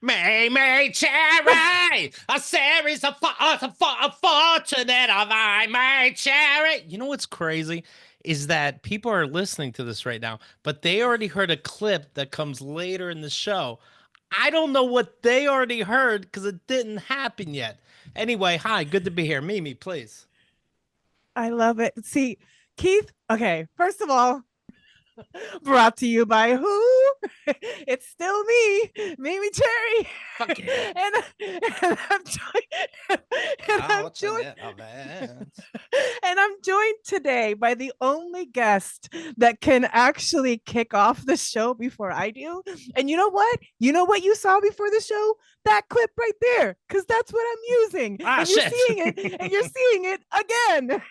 MeMeCherry, a series of unfortunate of MeMeCherry. You know what's crazy is that people are listening to this right now, but they already heard a clip that comes later in the show. I don't know what they already heard because it didn't happen yet. Anyway, hi, good to be here. Mimi, please. I love it. See, Keith, okay, first of all, brought to you by who? It's still me, MeMeCherry. Fuck yeah. and I'm joined, and I'm joined, and I'm joined today by the only guest that can actually kick off the show before I do. And you know what? You know what you saw before the show? That clip right there, because that's what I'm using. Ah, And you're shit. seeing it, and you're seeing it again.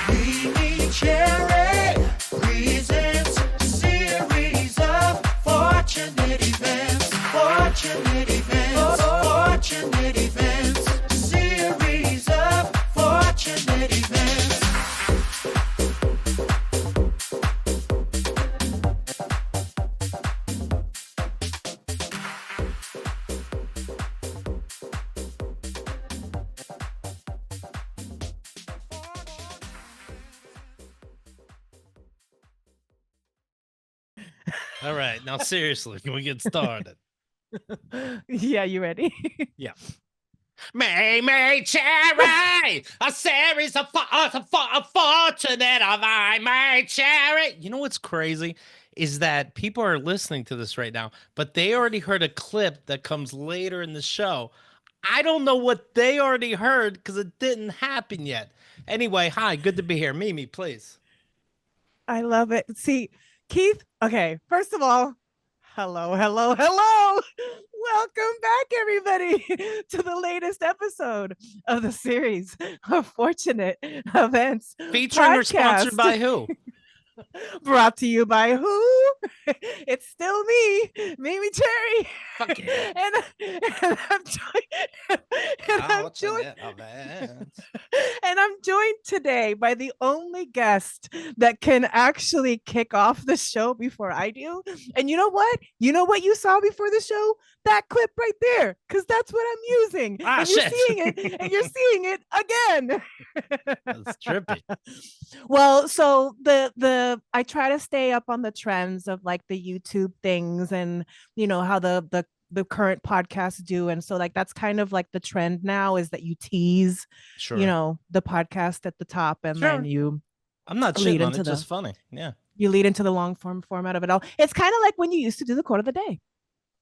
MeMeCherry presents a series of fortunate events. Fortunate events. Fortunate events. A series of fortunate events. All right, now seriously, can we get started? Yeah, you ready? Yeah. MeMeCherry, a series of fortunate of MeMeCherry. You know what's crazy is that people are listening to this right now, but they already heard a clip that comes later in the show. I don't know what they already heard because it didn't happen yet. Anyway, hi, good to be here. Mimi, please. I love it. See, Keith, okay, first of all, hello, hello, hello. Welcome back, everybody, to the latest episode of the series of Fortunate Events Featuring or sponsored podcast. by who? Brought to you by who? It's still me, MeMeCherry. Fuck yeah. And I'm joined, and I'm joined, and I'm joined today by the only guest that can actually kick off the show before I do. And you know what? You know what you saw before the show? That clip right there, because that's what I'm using. Ah, and you're shit. seeing it, and you're seeing it again. That's trippy. Well, so the I try to stay up on the trends of like the YouTube things and how the current podcasts do. And so like that's kind of like the trend now is that you tease, Sure. the podcast at the top and then Sure. you I'm not lead shitting on into it, the just funny. Yeah. you lead into the long form format of it all. It's kind of like when you used to do the quote of the day.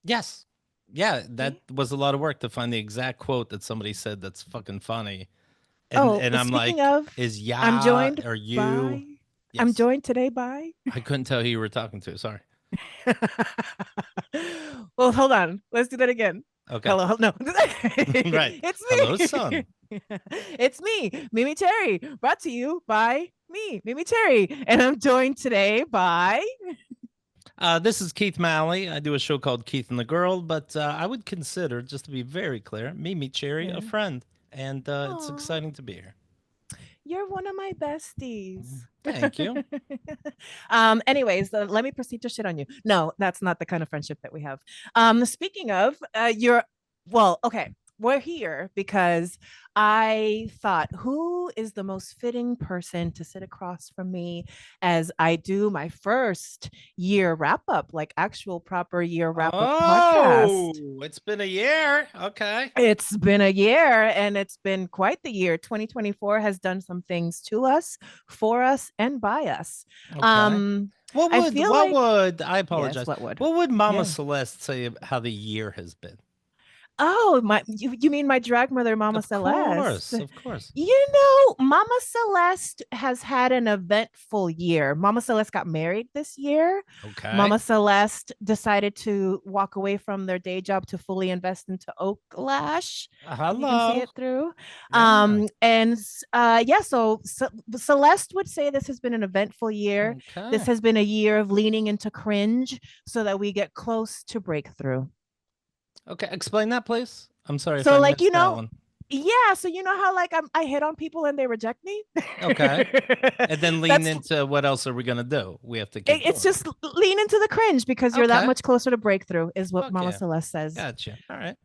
Yes. Yeah, that See? was a lot of work to find the exact quote that somebody said that's fucking funny. And Oh, and I'm speaking like, of, is I'm ya joined or you? by I'm Yes. joined today by I couldn't tell who you were talking to. Sorry. well, hold on. Let's do that again. Okay. Hello. No. Right. It's Hello, me. son. It's me, MeMeCherry, brought to you by me, MeMeCherry. And I'm joined today by This is Keith Malley. I do a show called Keith and the Girl, but I would consider, just to be very clear, MeMeCherry a yeah. friend. And it's Aw, exciting to be here. you're one of my besties. Thank you. Anyways, let me proceed to shit on you. No, that's not the kind of friendship that we have. Speaking of, okay, we're here because I thought, who is the most fitting person to sit across from me as I do my first year wrap up, like actual proper year wrap up podcast? Oh, it's been a year. Okay. It's been a year and it's been quite the year. 2024 has done some things to us, for us, and by us. Okay. Um, What I would feel what like, would I yes, apologize? what would? What would Mama Yeah. Celeste say how the year has been? Oh, you mean my drag mother, Mama Of Celeste? course, of course. Mama Celeste has had an eventful year. Mama Celeste got married this year. Okay. Mama Celeste decided to walk away from their day job to fully invest into Oaklash, if you can see Hello. it through. Yeah. Yeah, so Celeste would say this has been an eventful year. This Okay. has been a year of leaning into cringe so that we get close to breakthrough. Okay. Explain that, please. I'm sorry if So I like missed that one. Yeah, so you know how like I hit on people and they reject me? Okay. And then lean That's into what else are we gonna do? We have to keep it's doing just lean into the cringe because it. you're that Okay. much closer to breakthrough, is what Fuck Mama yeah. Celeste says. Gotcha. All right.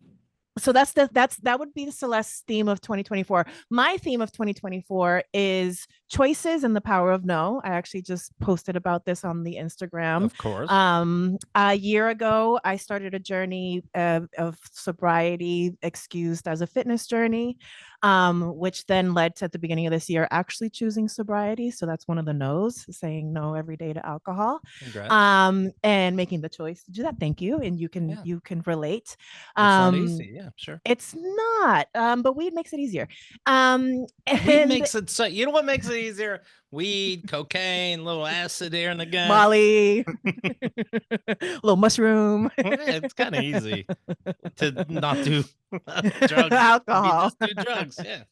So that would be the Celeste theme of 2024. My theme of 2024 is choices and the power of no. I actually just posted about this on the Instagram. Of course. A year ago, I started a journey of sobriety, excused as a fitness journey, which then led to, at the beginning of this year, actually choosing sobriety. So that's one of the no's, saying no every day to alcohol, Congrats. and making the choice to do that. Thank you, and Yeah. you can relate. It's not easy. Yeah, sure. It's not, but weed makes it easier. Weed And makes it so. You know what makes it easier? Weed, cocaine, little acid here and again. Molly, little mushroom, Well, yeah, it's kind of easy to not do drugs. alcohol. You just do drugs. Yeah.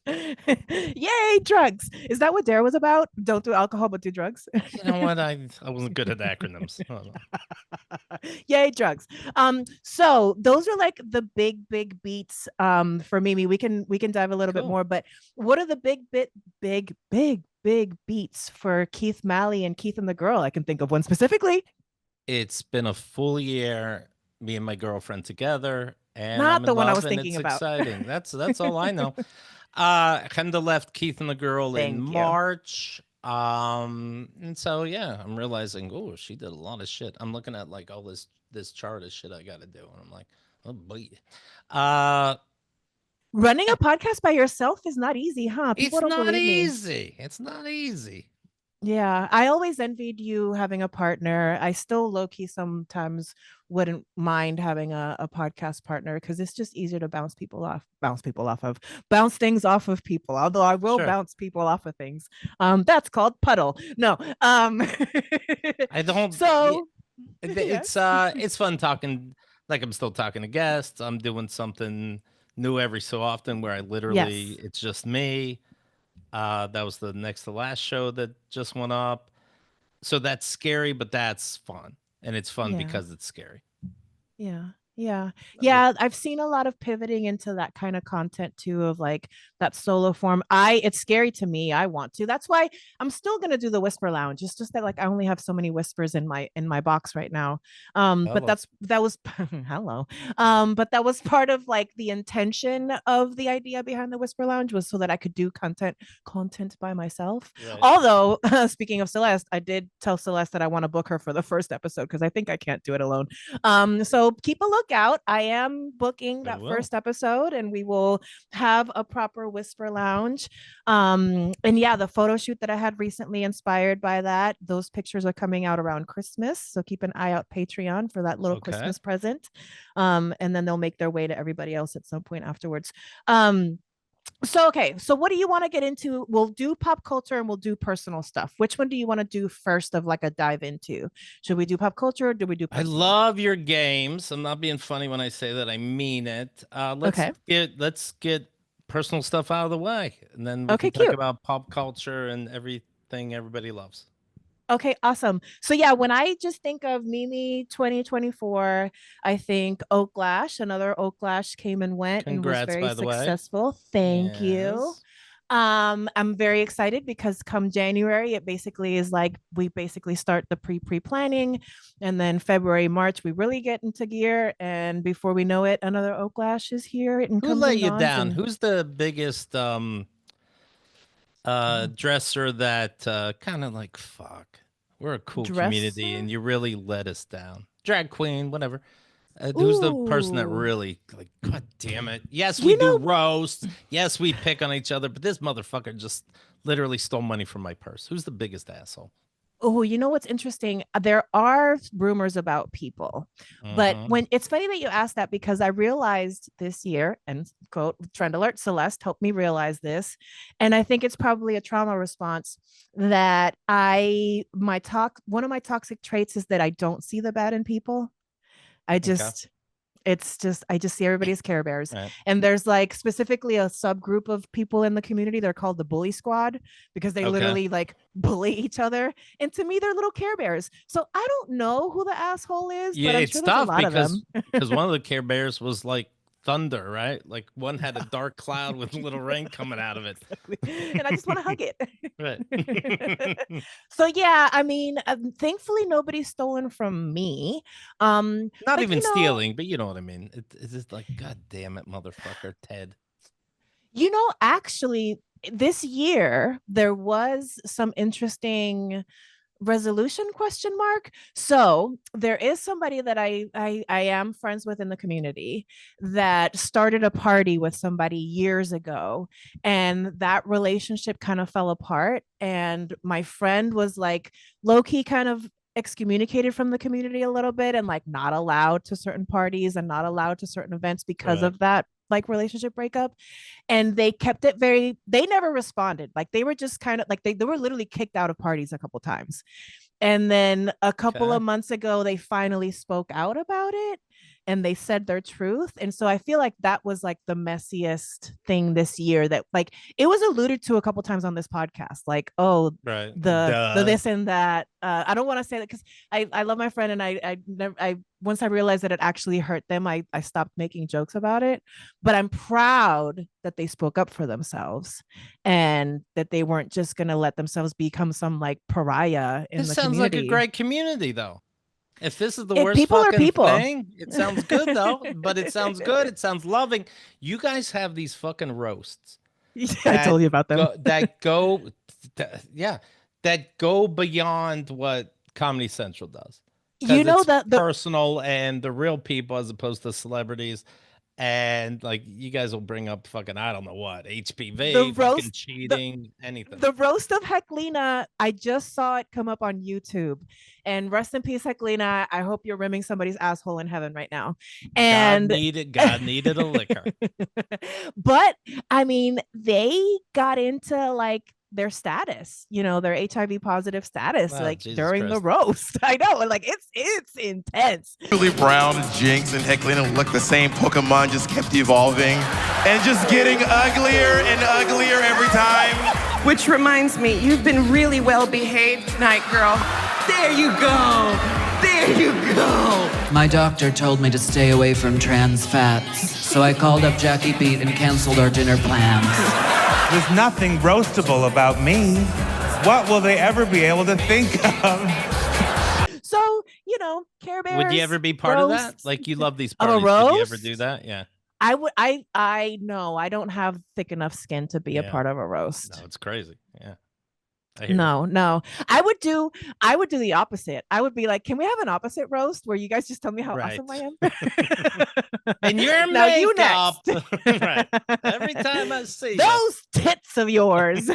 Yay, drugs. Is that what Dare was about? Don't do alcohol, but do drugs. You know what? I wasn't good at acronyms. Yay, drugs. So those are like the big beats for Mimi. We can dive a little bit Cool. more, but what are the big beats for Keith Malley and Keith and the Girl? I can think of one specifically. It's been a full year, me and my girlfriend together, and Not I'm the in one I love, was and thinking it's about. exciting. That's all I know. Kind of left Keith and the Girl in Thank you. March. And so yeah, I'm realizing, oh, she did a lot of shit. I'm looking at like all this chart of shit I got to do, and I'm like, oh boy. Running a podcast by yourself is not easy, huh? People It's don't not believe me. easy. It's not easy. Yeah, I always envied you having a partner. I still low key sometimes wouldn't mind having a podcast partner because it's just easier to bounce things off of people. Although I will Sure. bounce people off of things. That's called puddle. No. I don't. So It's yes. it's fun talking. Like I'm still talking to guests. I'm doing something new every so often where I literally Yes. it's just me. That was the next to last show that just went up. So that's scary, but that's fun. And it's fun Yeah. because it's scary. Yeah. Yeah. I've seen a lot of pivoting into that kind of content too, of like that solo form. It's scary to me. I want to. That's why I'm still gonna do the Whisper Lounge. It's just that like I only have so many whispers in my box right now. But Hello. that was hello. But that was part of like the intention of the idea behind the Whisper Lounge, was so that I could do content by myself. Right. Although speaking of Celeste, I did tell Celeste that I want to book her for the first episode because I think I can't do it alone. So keep a lookout. I am booking that first episode, and we will have a proper Whisper Lounge. And yeah, the photo shoot that I had recently inspired by that, those pictures are coming out around Christmas. So keep an eye out Patreon for that little Christmas present. And then they'll make their way to everybody else at some point afterwards. Okay, so what do you want to get into? We'll do pop culture and we'll do personal stuff. Which one do you want to do first of like a dive into? Should we do pop culture or do we do personal? I love your games. I'm not being funny when I say that. I mean it. Let's get personal stuff out of the way, and then we can talk about pop culture and everything everybody loves. Okay, awesome. So yeah, when I just think of Mimi 2024, I think Oaklash. Another Oaklash came and went. Congrats, and was very successful. Way. Thank you. I'm very excited because come January, it basically is like we basically start the pre-planning, and then February, March, we really get into gear. And before we know it, another Oaklash is here. And who let you down? Who's the biggest dresser that kind of like, fuck, we're a cool community and you really let us down? Drag queen, whatever. Who's the person that really like, god damn it, yes, we do roast, yes, we pick on each other, but this motherfucker just literally stole money from my purse? Who's the biggest asshole? Oh, you know what's interesting? There are rumors about people, but when it's funny that you asked that, because I realized this year, and quote, trend alert, Celeste helped me realize this. And I think it's probably a trauma response that one of my toxic traits is that I don't see the bad in people. I just see everybody as Care Bears. Right. And there's like specifically a subgroup of people in the community. They're called the bully squad because they literally like bully each other. And to me, they're little Care Bears. So I don't know who the asshole is, but I'm sure there's a lot of them. Because one of the Care Bears was like thunder, right? Like one had a dark cloud with little rain coming out of it. And I just want to hug it. Right. So yeah, I mean, thankfully nobody's stolen from me. Not But, even you know, stealing, but you know what I mean. It's just like, God damn it, motherfucker, Ted. actually, this year there was some interesting resolution question mark. So there is somebody that I am friends with in the community that started a party with somebody years ago, and that relationship kind of fell apart, and my friend was like low-key kind of excommunicated from the community a little bit, and like not allowed to certain parties and not allowed to certain events because Right. of that like relationship breakup. And they kept it very, they never responded. Like they were just kind of like they were literally kicked out of parties a couple times. And then a couple Okay. of months ago they finally spoke out about it, and they said their truth. And so I feel like that was like the messiest thing this year, that like it was alluded to a couple times on this podcast, like, oh, Right. the this and that. I don't want to say that because I love my friend, and I once I realized that it actually hurt them, I stopped making jokes about it. But I'm proud that they spoke up for themselves, and that they weren't just gonna let themselves become some like pariah in This the sounds community. like a great community, though. If this is the If worst people are fucking people. thing, it sounds good though. But it sounds good. It sounds loving. You guys have these fucking roasts I told you about them. that go beyond what Comedy Central does. You know It's that the personal and the real people as opposed to celebrities. And like you guys will bring up fucking I don't know what HPV, The fucking roast- cheating, anything. the roast of Heclina, I just saw it come up on YouTube. And rest in peace, Heclina. I hope you're rimming somebody's asshole in heaven right now. And God needed a liquor. but I mean, they got into like their status, their HIV positive status, Oh, like Jesus during the Christ. roast. I know, like it's intense. Julie Brown, Jinx, and Heclina look the same. Pokemon just kept evolving and just getting uglier and uglier every time. Which reminds me, you've been really well behaved tonight, girl. There you go. There you go. My doctor told me to stay away from trans fats, so I called up Jackie Beat and canceled our dinner plans. There's nothing roastable about me. What will they ever be able to think of? So, Care Bears. Would you ever be part of that? roasts. Like you love these Of a parties. Would you ever roast? do that? Yeah. I would. I know. I don't have thick enough skin to be a Yeah. part of a roast. No, it's crazy. Yeah. I hear you. No. I would do the opposite. I would be like, can we have an opposite roast where you guys just tell me how Right. awesome I am? And your Now you makeup. next. Right. Every time I see you. Those tits of yours.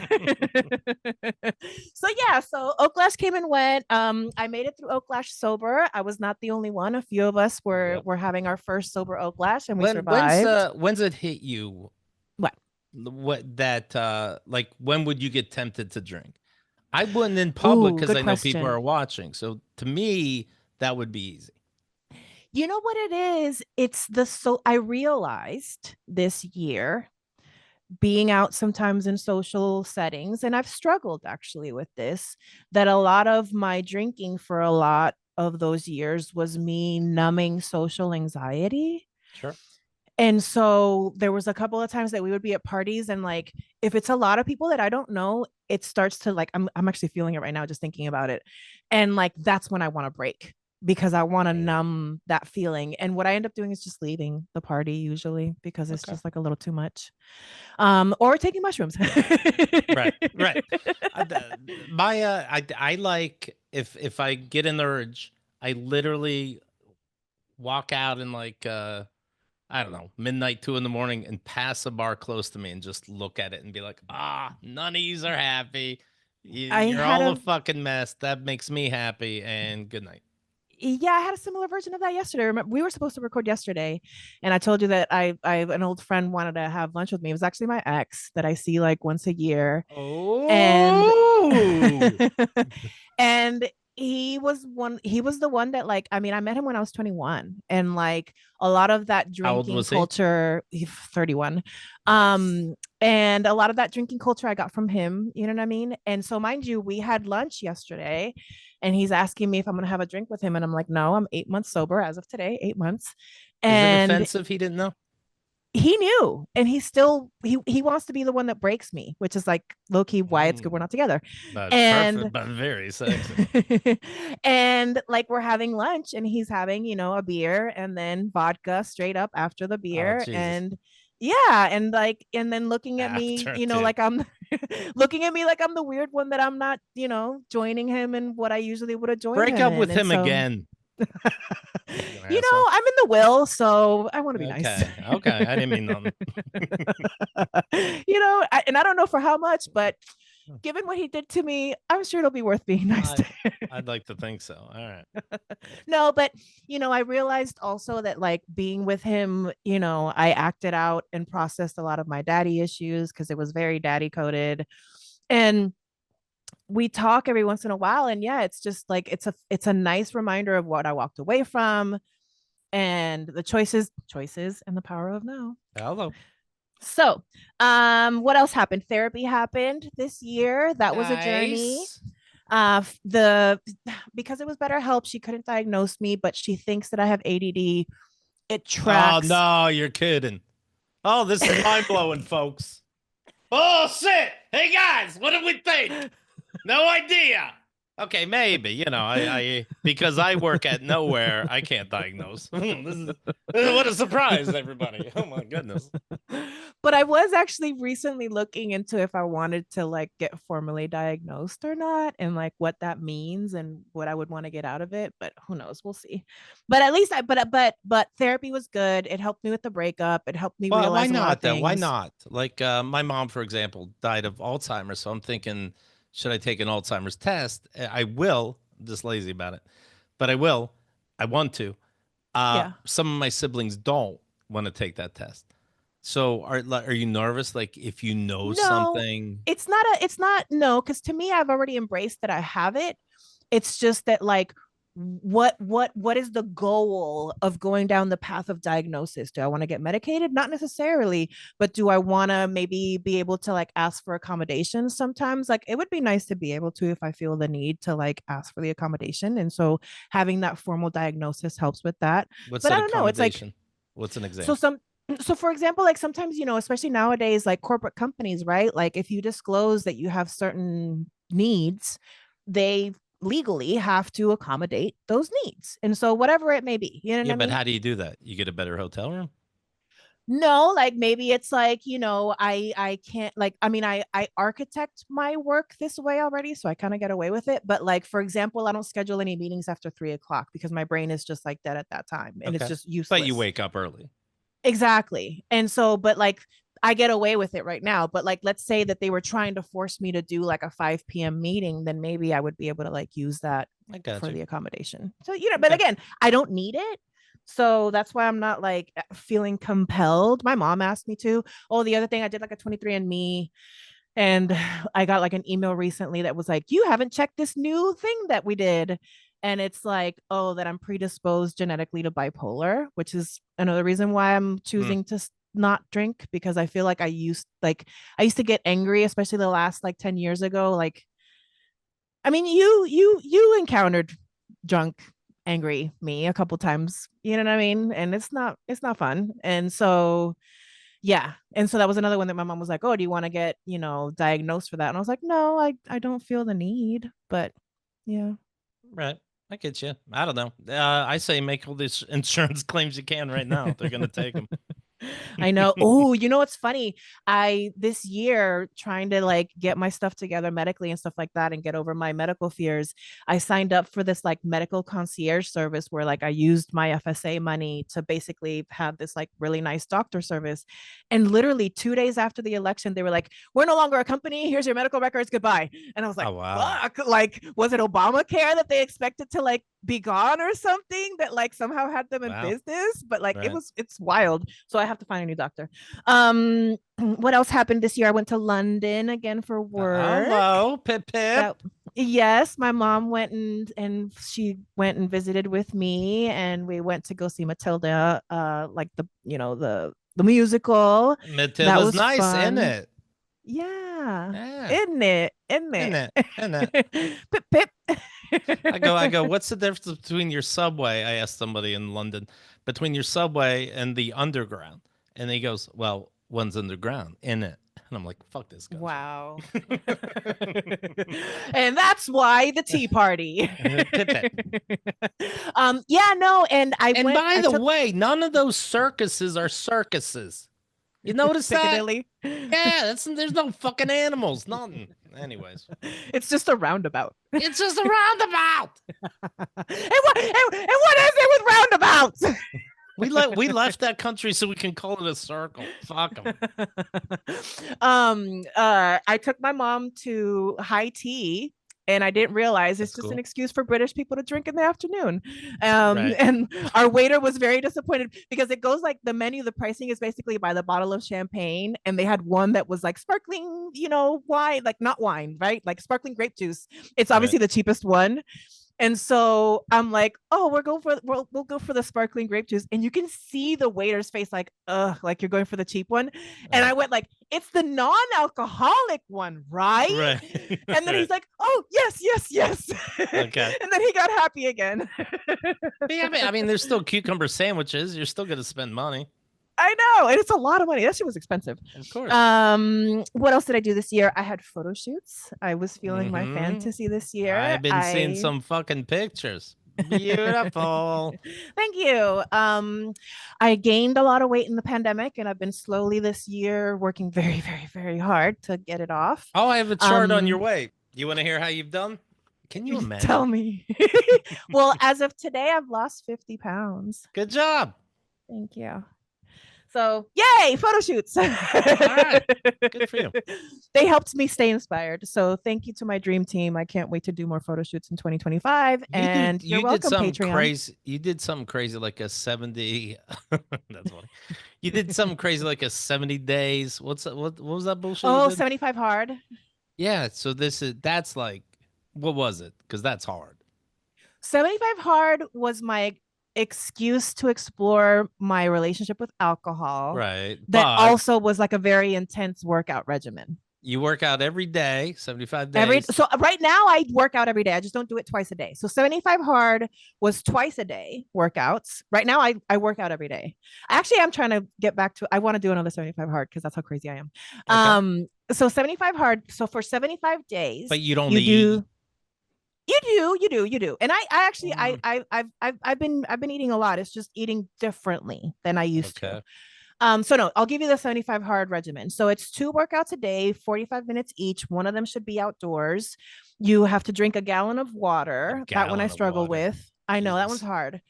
So Oaklash came and went. I made it through Oaklash sober. I was not the only one. A few of us were having our first sober Oaklash, and we survived. When's it hit you? What? What that like when would you get tempted to drink? I wouldn't in public Ooh, because good I know people question. are watching. So to me, that would be easy. You know what it is? I realized this year, being out sometimes in social settings, and I've struggled actually with this, that a lot of my drinking for a lot of those years was me numbing social anxiety. Sure. And so there was a couple of times that we would be at parties, and like if it's a lot of people that I don't know, it starts to like I'm actually feeling it right now just thinking about it. And like that's when I want to break, because I want to numb that feeling. And what I end up doing is just leaving the party usually, because it's just like a little too much. Or taking mushrooms. Right. I like if I get an urge, I literally walk out in like I don't know, midnight, 2 a.m, and pass a bar close to me and just look at it and be like, none of yous are happy. You're all a fucking mess. That makes me happy. And good night. Yeah, I had a similar version of that yesterday. Remember, we were supposed to record yesterday, and I told you that I an old friend wanted to have lunch with me. It was actually my ex that I see like once a year. Oh, And he was the one that like, I mean, I met him when I was 21, and like a lot of that How old drinking was he? culture, he's 31. And a lot of that drinking culture I got from him, you know what I mean? And so mind you, we had lunch yesterday, and he's asking me if I'm gonna have a drink with him, and I'm like, no, I'm 8 months sober as of today, 8 months. Is it And offensive he didn't know? he knew, and he wants to be the one that breaks me, which is like low key why it's good we're not together. But And perfect, but very sexy. and like we're having lunch, and he's having, a beer and then vodka straight up after the beer, Jesus. and yeah, and then looking at me, After, dude. like I'm looking at me like I'm the weird one that I'm not, joining him in what I usually would have joined Break him up in. with And him so, again. I'm in the will, so I want to be nice. Okay, I didn't mean nothing. And I don't know for how much, but given what he did to me, I'm sure it'll be worth being nice to him. I'd like to think so. All right. No, but I realized also that like being with him, I acted out and processed a lot of my daddy issues because it was very daddy coded. And we talk every once in a while, and yeah, it's just like it's a nice reminder of what I walked away from and the choices and the power of now. Hello. So, what else happened? Therapy happened this year. That was a journey. Because it was BetterHelp, she couldn't diagnose me, but she thinks that I have ADD. It tracks. Oh no, you're kidding. Oh, this is mind blowing, folks. Oh shit! Hey guys, what do we think? No idea. Okay, maybe, I because I work at nowhere, I can't diagnose. What a surprise, everybody. Oh my goodness. But I was actually recently looking into if I wanted to like get formally diagnosed or not, and like what that means and what I would want to get out of it, but who knows, we'll see. But at least but therapy was good. It helped me with the breakup. It helped me realize why a lot not of though? Why things. not? Like my mom, for example, died of Alzheimer's, so I'm thinking, should I take an Alzheimer's test? I will. I'm just lazy about it, but I will. I want to. Yeah. Some of my siblings don't want to take that test. So are you nervous? Like if you know something, it's not no, because to me, I've already embraced that I have it. It's just that like what is the goal of going down the path of diagnosis? Do I want to get medicated? Not necessarily, but do I want to maybe be able to like ask for accommodations sometimes? Like it would be nice to be able to, if I feel the need to like ask for the accommodation. And so having that formal diagnosis helps with that. what's But that I don't know, it's like accommodation? What's an example? so for example, like sometimes, especially nowadays, like corporate companies, right? Like if you disclose that you have certain needs, they legally have to accommodate those needs. And so whatever it may be, you know what I But mean? how do you do that? You get a better hotel room? No, like maybe it's like, I can't like, I mean, I architect my work this way already, so I kind of get away with it. But like, for example, I don't schedule any meetings after 3 o'clock because my brain is just like dead at that time and it's just useless. But you wake up early. Exactly. And so, but like, I get away with it right now. But like, let's say that they were trying to force me to do like a 5 p.m. meeting, then maybe I would be able to like use that for the accommodation. So, but again, I don't need it. So that's why I'm not like feeling compelled. My mom asked me to. Oh, the other thing, I did like a 23andMe, and I got like an email recently that was like, you haven't checked this new thing that we did. And it's like, oh, that I'm predisposed genetically to bipolar, which is another reason why I'm choosing to not drink, because I feel like I used to get angry, especially the last like 10 years ago. Like, I mean, you encountered drunk, angry me a couple times, you know what I mean? And it's not fun. And so yeah. And so that was another one that my mom was like, oh, do you want to get, diagnosed for that? And I was like, no, I don't feel the need, but yeah. Right. I get you. I don't know. I say make all these insurance claims you can right now. They're going to take them. I know. Oh, what's funny? This year trying to like get my stuff together medically and stuff like that and get over my medical fears, I signed up for this like medical concierge service where like I used my FSA money to basically have this like really nice doctor service. And literally 2 days after the election, they were like, we're no longer a company. Here's your medical records. Goodbye. And I was like, Oh, wow. fuck, like, was it Obamacare that they expected to like be gone or something that like somehow had them in business? But like, Right. it's wild. So I have to find a new doctor. What else happened this year? I went to London again for work. Hello, Pip Pip. Yes, my mom went and she went and visited with me, and we went to go see Matilda, like the musical. Matilda's nice, fun. isn't it? Yeah. Isn't it? Isn't it? Pip Pip. I go, what's the difference between your subway? I asked somebody in London, between your subway and the underground. And he goes, well, one's underground in it. And I'm like, fuck this guy. Wow. And that's why the Tea Party. Yeah, no, and And went. by the way, none of those circuses are circuses. You notice that? Piccadilly. Yeah, there's no fucking animals, nothing. Anyways, It's just a roundabout. it's just a roundabout. And what is it with roundabouts? We left that country so we can call it a circle. Fuck them. I took my mom to high tea, and I didn't realize it's That's just cool. an excuse for British people to drink in the afternoon. Right. And our waiter was very disappointed because it goes like the menu, the pricing is basically by the bottle of champagne, and they had one that was like sparkling, wine, like not wine, right? Like sparkling grape juice. It's obviously the cheapest one. And so I'm like, oh, we'll go for the sparkling grape juice. And you can see the waiter's face like, like you're going for the cheap one. And I went like, it's the non-alcoholic one, right? Right. And then he's like, oh, yes. Okay. And then he got happy again. Yeah, I mean, there's still cucumber sandwiches. You're still going to spend money. I know. And it's a lot of money. That shit was expensive. Of course. What else did I do this year? I had photo shoots. I was feeling my fantasy this year. I've been seeing some fucking pictures. Beautiful. Thank you. I gained a lot of weight in the pandemic, and I've been slowly this year working very, very, very hard to get it off. Oh, I have a chart on your weight. You want to hear how you've done? Can you imagine? Tell me. Well, as of today, I've lost 50 pounds. Good job. Thank you. So, yay, photo shoots. All right. Good for you. They helped me stay inspired. So, thank you to my dream team. I can't wait to do more photo shoots in 2025. You're welcome, Patreon. Crazy. You did something crazy like a 70. That's funny. You did something crazy like a 70 days. What was that bullshit? Oh, 75 hard. Yeah. So that's like, what was it? Because that's hard. 75 hard was my excuse to explore my relationship with alcohol. Right. That also was like a very intense workout regimen. You work out every day, 75 days. So right now I work out every day. I just don't do it twice a day. So 75 hard was twice a day workouts. Right now I work out every day. Actually, I'm trying to get back to, I want to do another 75 hard because that's how crazy I am. Okay. So 75 hard. So for 75 days. But you don't eat. You do. And I actually, I've been eating a lot. It's just eating differently than I used to. So no, I'll give you the 75 hard regimen. So it's 2 workouts a day, 45 minutes each. One of them should be outdoors. You have to drink a gallon of water. That one I struggle with. I know that one's hard.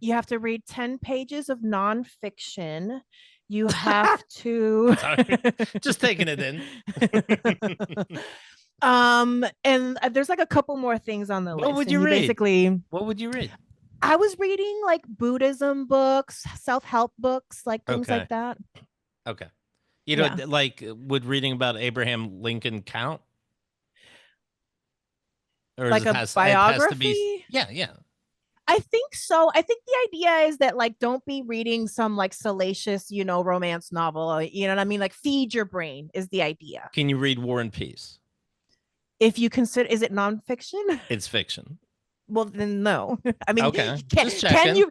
You have to read 10 pages of nonfiction. You have to just taking it in. And there's like a couple more things on the list. What would you read? Basically, what would you read? I was reading like Buddhism books, self-help books, like things like that. Okay. You know, like would reading about Abraham Lincoln count? Or like a biography? Yeah. I think so. I think the idea is that like don't be reading some like salacious, romance novel. You know what I mean? Like feed your brain is the idea. Can you read War and Peace? If you consider, is it nonfiction? It's fiction. Well, then no. I mean, okay. Can you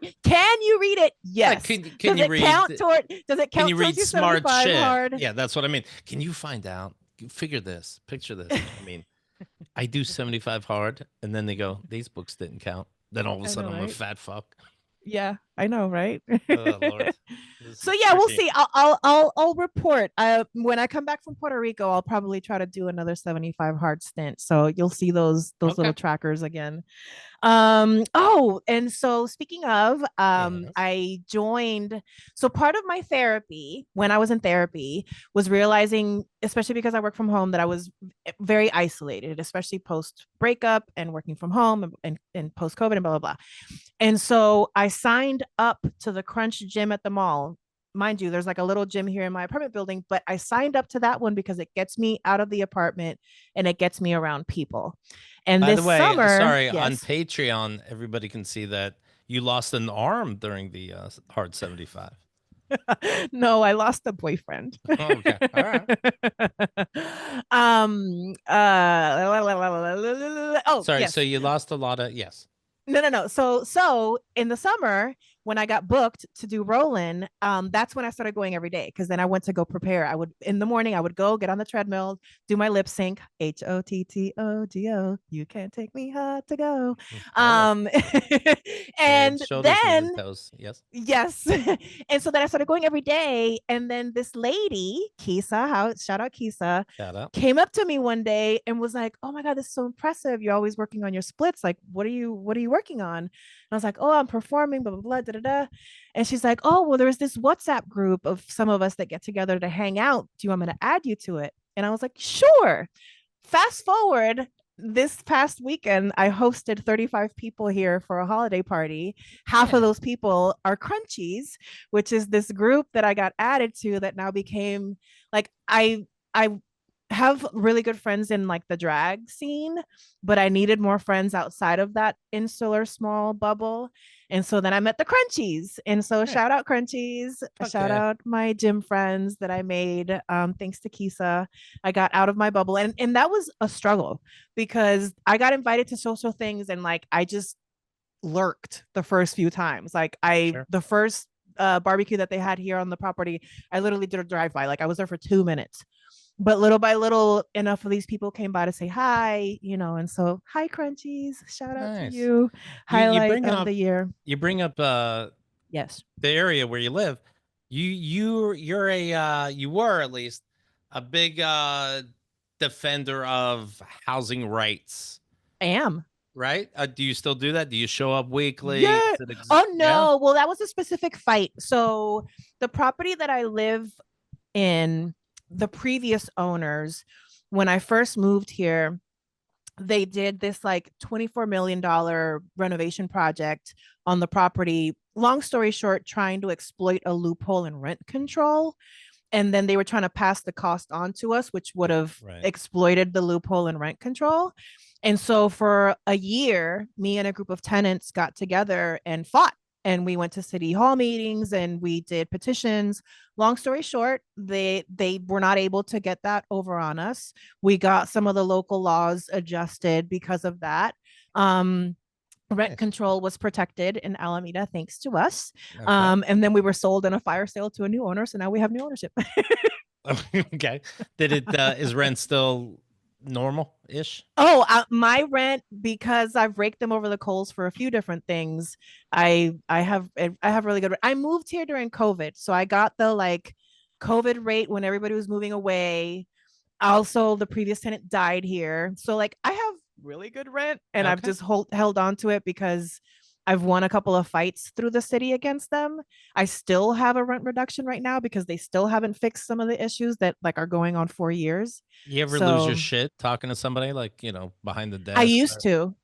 read it? Yes. Can does you it read? Does it count? Can you read smart shit? Hard? Yeah, that's what I mean. Can you find out? Picture this. I mean, I do 75 hard, and then they go, these books didn't count. Then all of a sudden, I'm a fat fuck. Yeah, I know, right? Oh, Lord. So yeah, we'll see. I'll report. When I come back from Puerto Rico, I'll probably try to do another 75 hard stint. So you'll see those little trackers again. Oh, and so speaking of, I joined. So part of my therapy when I was in therapy was realizing, especially because I work from home, that I was very isolated, especially post breakup and working from home and post COVID and blah, blah, blah. And so I signed up to the Crunch gym at the mall. Mind you, there's like a little gym here in my apartment building, but I signed up to that one because it gets me out of the apartment and it gets me around people. And by this the way, summer, on Patreon, everybody can see that you lost an arm during the hard 75. No, I lost a boyfriend. Oh, okay. All right. Oh, sorry. yes. So you lost a lot of, yes. No. So in the summer, when I got booked to do Roland, that's when I started going every day because then I went to go prepare. I would in the morning, I would go get on the treadmill, do my lip sync, HOTTOGO. You can't take me hard to go. And shoulders, knees, then and toes. Yes. yes. And so then I started going every day. And then this lady, shout out Kisa, Shout out. came up to me one day and was like, "Oh my God, this is so impressive. You're always working on your splits. Like, what are you working on?" And I was like, "Oh, I'm performing, blah, blah, blah, da, da, da." And she's like, "Oh, well, there's this WhatsApp group of some of us that get together to hang out. Do you want me to add you to it?" And I was like, "Sure." Fast forward, this past weekend, I hosted 35 people here for a holiday party. Half of those people are Crunchies, which is this group that I got added to that now became like I have really good friends in like the drag scene, but I needed more friends outside of that insular small bubble. And so then I met the Crunchies. And so shout out Crunchies, shout out my gym friends that I made. Thanks to Kisa, I got out of my bubble. And that was a struggle because I got invited to social things and like I just lurked the first few times. Like the first barbecue that they had here on the property, I literally did a drive-by. Like I was there for 2 minutes. But little by little, enough of these people came by to say hi, you know, and so hi Crunchies, shout out to you. Highlight of the year. You bring up yes, the area where you live. You were at least a big defender of housing rights. I am. Right? Do you still do that? Do you show up weekly? Yeah. Oh no. Well, that was a specific fight. So the property that I live in, the previous owners, when I first moved here, they did this like $24 million renovation project on the property. Long story short, trying to exploit a loophole in rent control. And then they were trying to pass the cost on to us, which would have exploited the loophole in rent control. And so for a year, me and a group of tenants got together and fought. And we went to city hall meetings and we did petitions. Long story short, they were not able to get that over on us. We got some of the local laws adjusted because of that. Rent control was protected in Alameda thanks to us. And then we were sold in a fire sale to a new owner. So now we have new ownership. Okay. Did it is rent still normal-ish? Oh, my rent, because I've raked them over the coals for a few different things. I have really good. I moved here during COVID, so I got the like COVID rate when everybody was moving away. Also, the previous tenant died here, so like I have really good rent, and I've just held on to it because I've won a couple of fights through the city against them. I still have a rent reduction right now because they still haven't fixed some of the issues that like are going on 4 years. You ever lose your shit talking to somebody like, you know, behind the desk? I used to.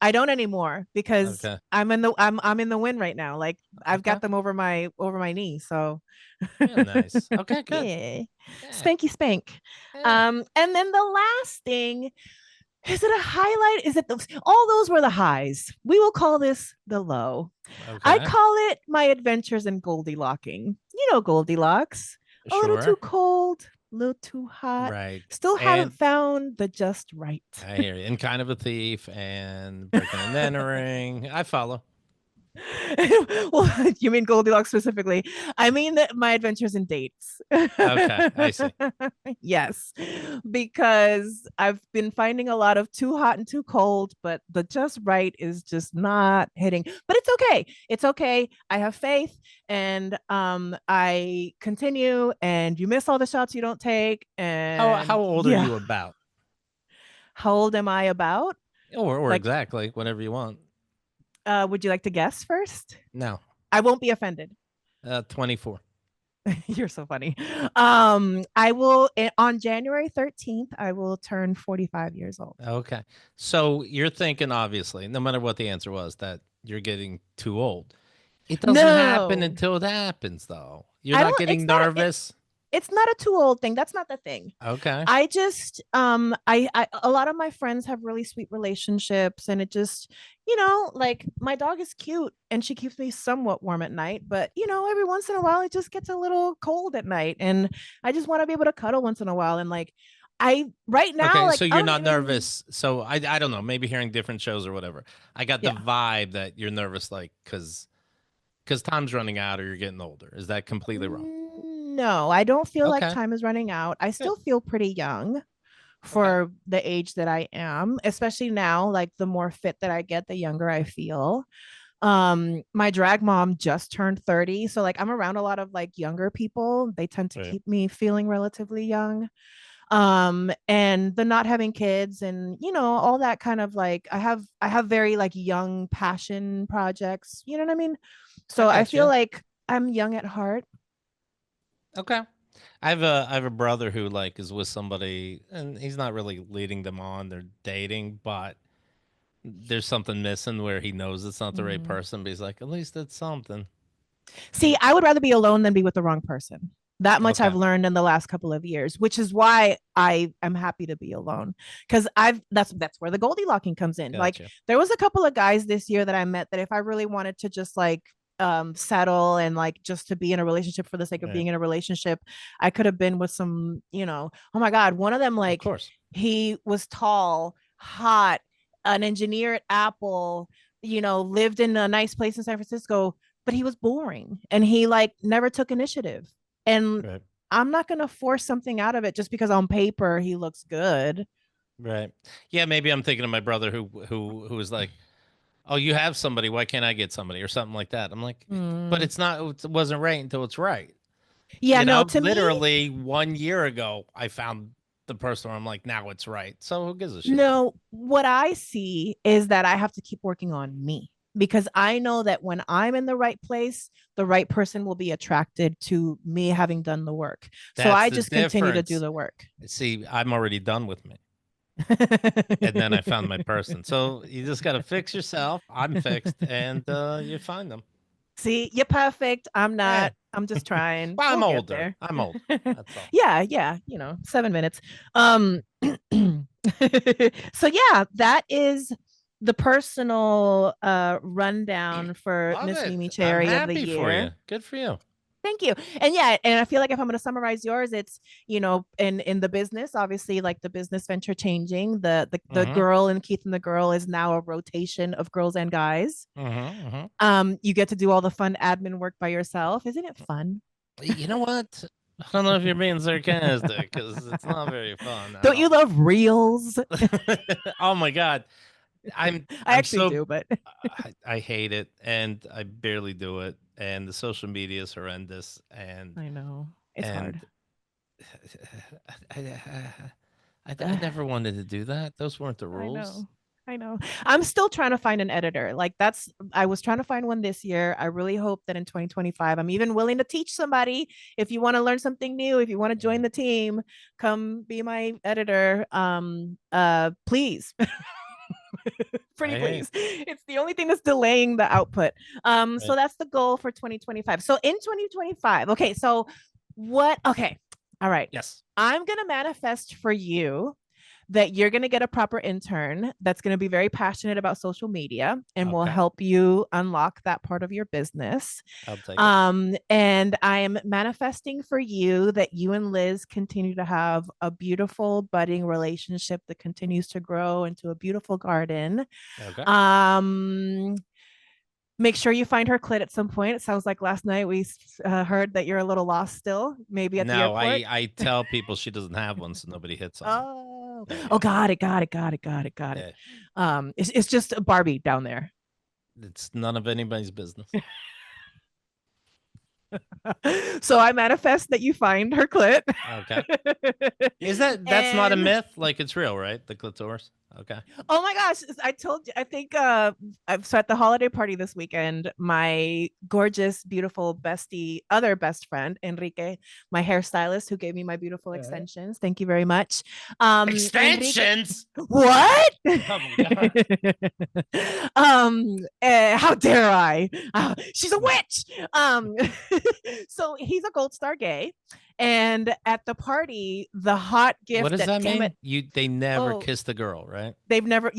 I don't anymore because I'm in the win right now. Like I've got them over my knee. So nice. Okay, good. Yeah. Spanky spank. And then the last thing. Is it a highlight? Is it all those were the highs? We will call this the low. I call it my adventures in Goldilocking. You know Goldilocks. A little too cold, a little too hot. Right. Still haven't found the just right. I hear you. And kind of a thief and breaking and entering. I follow. Well, you mean Goldilocks specifically? I mean that my adventures in dates. Okay, I see. Yes, because I've been finding a lot of too hot and too cold, but the just right is just not hitting. But it's okay. It's okay. I have faith, and I continue. And you miss all the shots you don't take. And how old are you about? How old am I about? Or like, exactly, whatever you want. Would you like to guess first? No. I won't be offended. 24. You're so funny. I will on January 13th, I will turn 45 years old. Okay. So you're thinking, obviously, no matter what the answer was, that you're getting too old. It doesn't happen until it happens, though. You're not getting nervous. It's not a too old thing. That's not the thing. Okay. I just I a lot of my friends have really sweet relationships, and it just, you know, like my dog is cute and she keeps me somewhat warm at night, but you know, every once in a while it just gets a little cold at night, and I just want to be able to cuddle once in a while. And like right now, okay, like, so you're not nervous. So I don't know, maybe hearing different shows or whatever. I got the vibe that you're nervous, like because because time's running out or you're getting older. Is that completely wrong? No, I don't feel like Okay. time is running out. I still feel pretty young for the age that I am, especially now. Like the more fit that I get, the younger I feel. My drag mom just turned 30, so like I'm around a lot of like younger people. They tend to Right. keep me feeling relatively young. And the not having kids and all that kind of like I have very like young passion projects, you know what I mean? So I got feel you. like I'm young at heart. Okay. I have a brother who like is with somebody and he's not really leading them on. They're dating, but there's something missing where he knows it's not the right person, but he's like, at least it's something. See, I would rather be alone than be with the wrong person. That much Okay. I've learned in the last couple of years, which is why I am happy to be alone. Because that's where the Goldilocking comes in. Like Gotcha. there was a couple of guys this year that I met that if I really wanted to just like settle and like just to be in a relationship for the sake of Right. being in a relationship, I could have been with some, oh my God, one of them, Of like course. he was tall, hot, an engineer at Apple, lived in a nice place in San Francisco, but he was boring and he like never took initiative. And Right. I'm not going to force something out of it just because on paper he looks good. Right. Yeah, maybe I'm thinking of my brother who was like, "Oh, you have somebody, why can't I get somebody?" or something like that. I'm like, "But it's not it wasn't right until it's right." Yeah, no, to me, Literally 1 year ago, I found the person where I'm like, "Now it's right." So who gives a shit? no, what I see is that I have to keep working on me because I know that when I'm in the right place, the right person will be attracted to me having done the work. So That's I the just continue to do difference. the work. See, I'm already done with me. And then I found my person. So you just got to fix yourself. I'm fixed, and you find them. See, you're perfect. I'm Yeah. not. I'm just trying. Well, I'm We'll get older. there. I'm older. That's all. Yeah, 7 minutes. So yeah, that is the personal rundown for Love Miss it. Mimi I'm Cherry of the happy for year. you. Good for you. Thank you. And yeah, and I feel like if I'm going to summarize yours, it's in the business, obviously, like the business venture changing. The Mm-hmm. girl in Keith and the Girl is now a rotation of girls and guys. Mm-hmm. Mm-hmm. You get to do all the fun admin work by yourself. Isn't it fun? You know what? I don't know if you're being sarcastic because it's not very fun at Don't you all. love reels? Oh my god, I I'm actually so do, but I hate it and I barely do it and the social media is horrendous I know it's and hard. I never wanted to do that. Those weren't the I rules. know. I know. I'm still trying to find an editor. Like I was trying to find one this year. I really hope that in 2025, I'm even willing to teach somebody. If you want to learn something new, if you want to join the team, come be my editor. Please. Pretty Hey, please. It's the only thing that's delaying the output. So right. that's the goal for 2025. So in 2025, okay, okay. All right. Yes. I'm gonna manifest for you that you're going to get a proper intern that's going to be very passionate about social media and will Okay. help you unlock that part of your business. I'll take it. And I am manifesting for you that you and Liz continue to have a beautiful budding relationship that continues to grow into a beautiful garden. Okay. Make sure you find her clit at some point. It sounds like last night we heard that you're a little lost still, maybe at the No, airport. I tell people she doesn't have one, so nobody hits on her. Oh, Yeah, oh, got it. yeah. It's just a Barbie down there. It's none of anybody's business. So I manifest that you find her clit. Okay. Is that's not a And- myth? Like it's real, right? The clitoris. Okay. Oh my gosh, I told you. I think so at the holiday party this weekend, my gorgeous, beautiful bestie, other best friend, Enrique, my hairstylist, who gave me my beautiful extensions. Thank you very much. Extensions. What? Oh my god. How dare I? She's a witch. So he's a Gold Star gay, and at the party, the hot gift What does that came mean? They never Oh. kissed a girl, right? they've never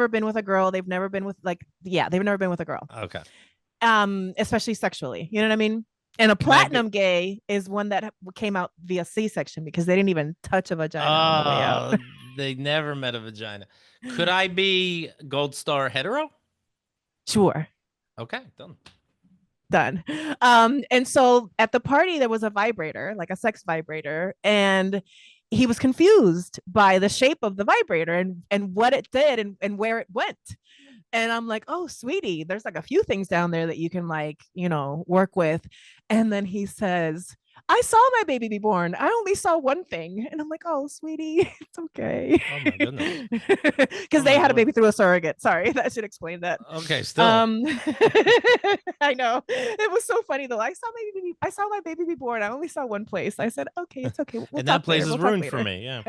been with a girl. They've never been with they've never been with a girl. Okay. Especially sexually. You know what I mean? And a Can I be- platinum gay is one that came out via C-section because they didn't even touch a vagina on the way out. They never met a vagina. Could I be Gold Star hetero? Sure. Okay, done. Done. And so at the party there was a vibrator, like a sex vibrator, and he was confused by the shape of the vibrator and what it did and where it went. And I'm like, oh, sweetie, there's like a few things down there that you can like, work with. And then he says, I saw my baby be born. I only saw one thing. And I'm like, oh, sweetie, it's okay. Oh my goodness. Because they had a baby through a surrogate. Sorry, that should explain that. Okay, still. I know. It was so funny though. I saw my baby be born. I only saw one place. I said, okay, it's okay. And that place is ruined for me. Yeah.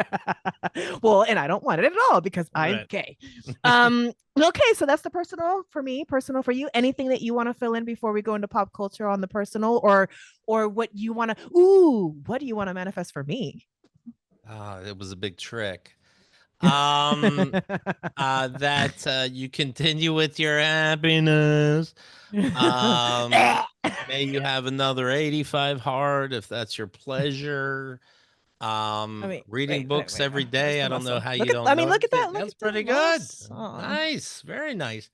Well, and I don't want it at all because I'm Right. gay. Okay, so that's the personal for me, personal for you. Anything that you want to fill in before we go into pop culture on the personal, or what you want to, what do you want to manifest for me? It was a big trick. That you continue with your happiness. May you have another 85 hard if that's your pleasure. Reading books every day. I don't know how you don't. I mean, look at that. That's pretty good. Nice, very nice.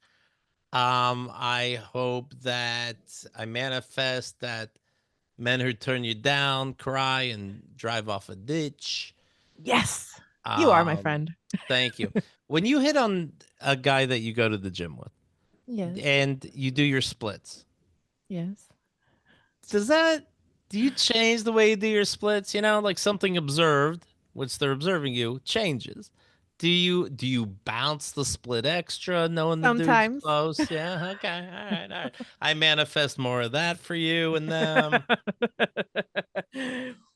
I hope that I manifest that men who turn you down cry and drive off a ditch. Yes, you are my friend. Thank you. When you hit on a guy that you go to the gym with, Yes. and you do your splits, Yes. do you change the way you do your splits? Like something observed, which they're observing you, changes. Do you bounce the split extra knowing the Sometimes. dude's close? Yeah, okay. All right. I manifest more of that for you and them.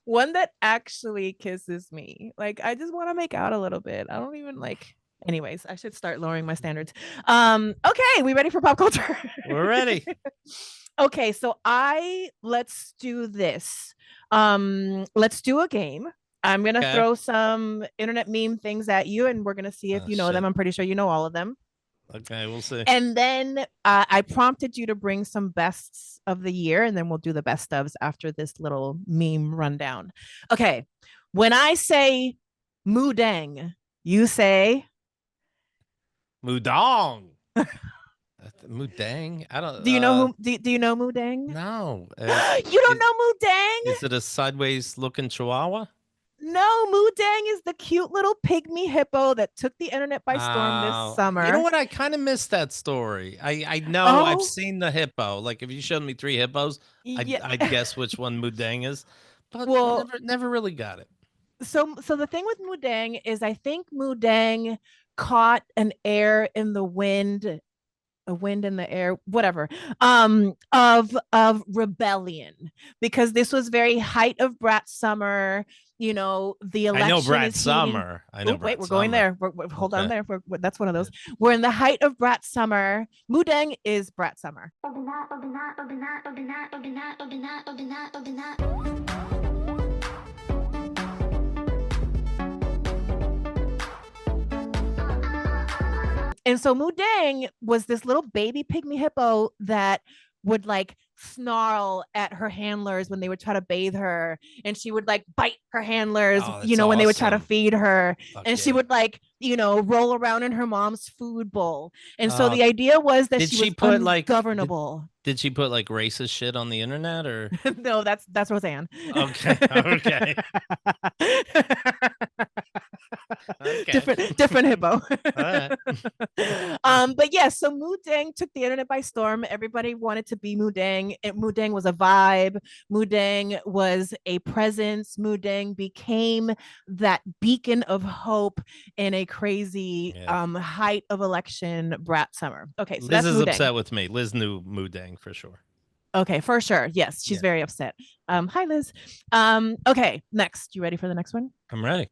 One that actually kisses me. Like, I just want to make out a little bit. I don't even like. Anyways, I should start lowering my standards. Okay, we ready for pop culture? We're ready. Okay, so let's do this. Let's do a game. I'm gonna throw some internet meme things at you, and we're gonna see if you know them. I'm pretty sure you know all of them. Okay, we'll see. And then I prompted you to bring some bests of the year, and then we'll do the best ofs after this little meme rundown. Okay, when I say Moodang, you say Moodong. Moodang? I don't. Do you know who? Do you know Moodang? No. You don't know Moodang? Is it a sideways looking chihuahua? No, Moodang is the cute little pygmy hippo that took the internet by storm this summer. You know what? I kind of missed that story. I know I've seen the hippo. Like if you showed me 3 hippos, I'd guess which one Moodang is. But never really got it. So the thing with Moodang is I think Moodang caught an air in the wind, a wind in the air, whatever, of rebellion, because this was very height of Brat Summer. The election. I know Brat Summer. Wait, we're going there. Hold on there. That's one of those. We're in the height of Brat Summer. Moodang is Brat Summer. And so Moodang was this little baby pygmy hippo that would like snarl at her handlers when they would try to bathe her, and she would like bite her handlers, when they would try to feed her. And she would like, roll around in her mom's food bowl. And so the idea was that she was ungovernable. Did she put like racist shit on the internet or? No, that's Roseanne. Okay. Different hippo. Right. But yeah, so Moodang took the internet by storm. Everybody wanted to be Moodang. Moodang was a vibe. Moodang was a presence. Moodang became that beacon of hope in a crazy height of election Brat Summer. Okay, so Liz that's is Moodang. upset with me. Liz knew Moodang for sure. Okay, for sure. Yes, she's very upset. Hi, Liz. Okay, next. You ready for the next one? I'm ready.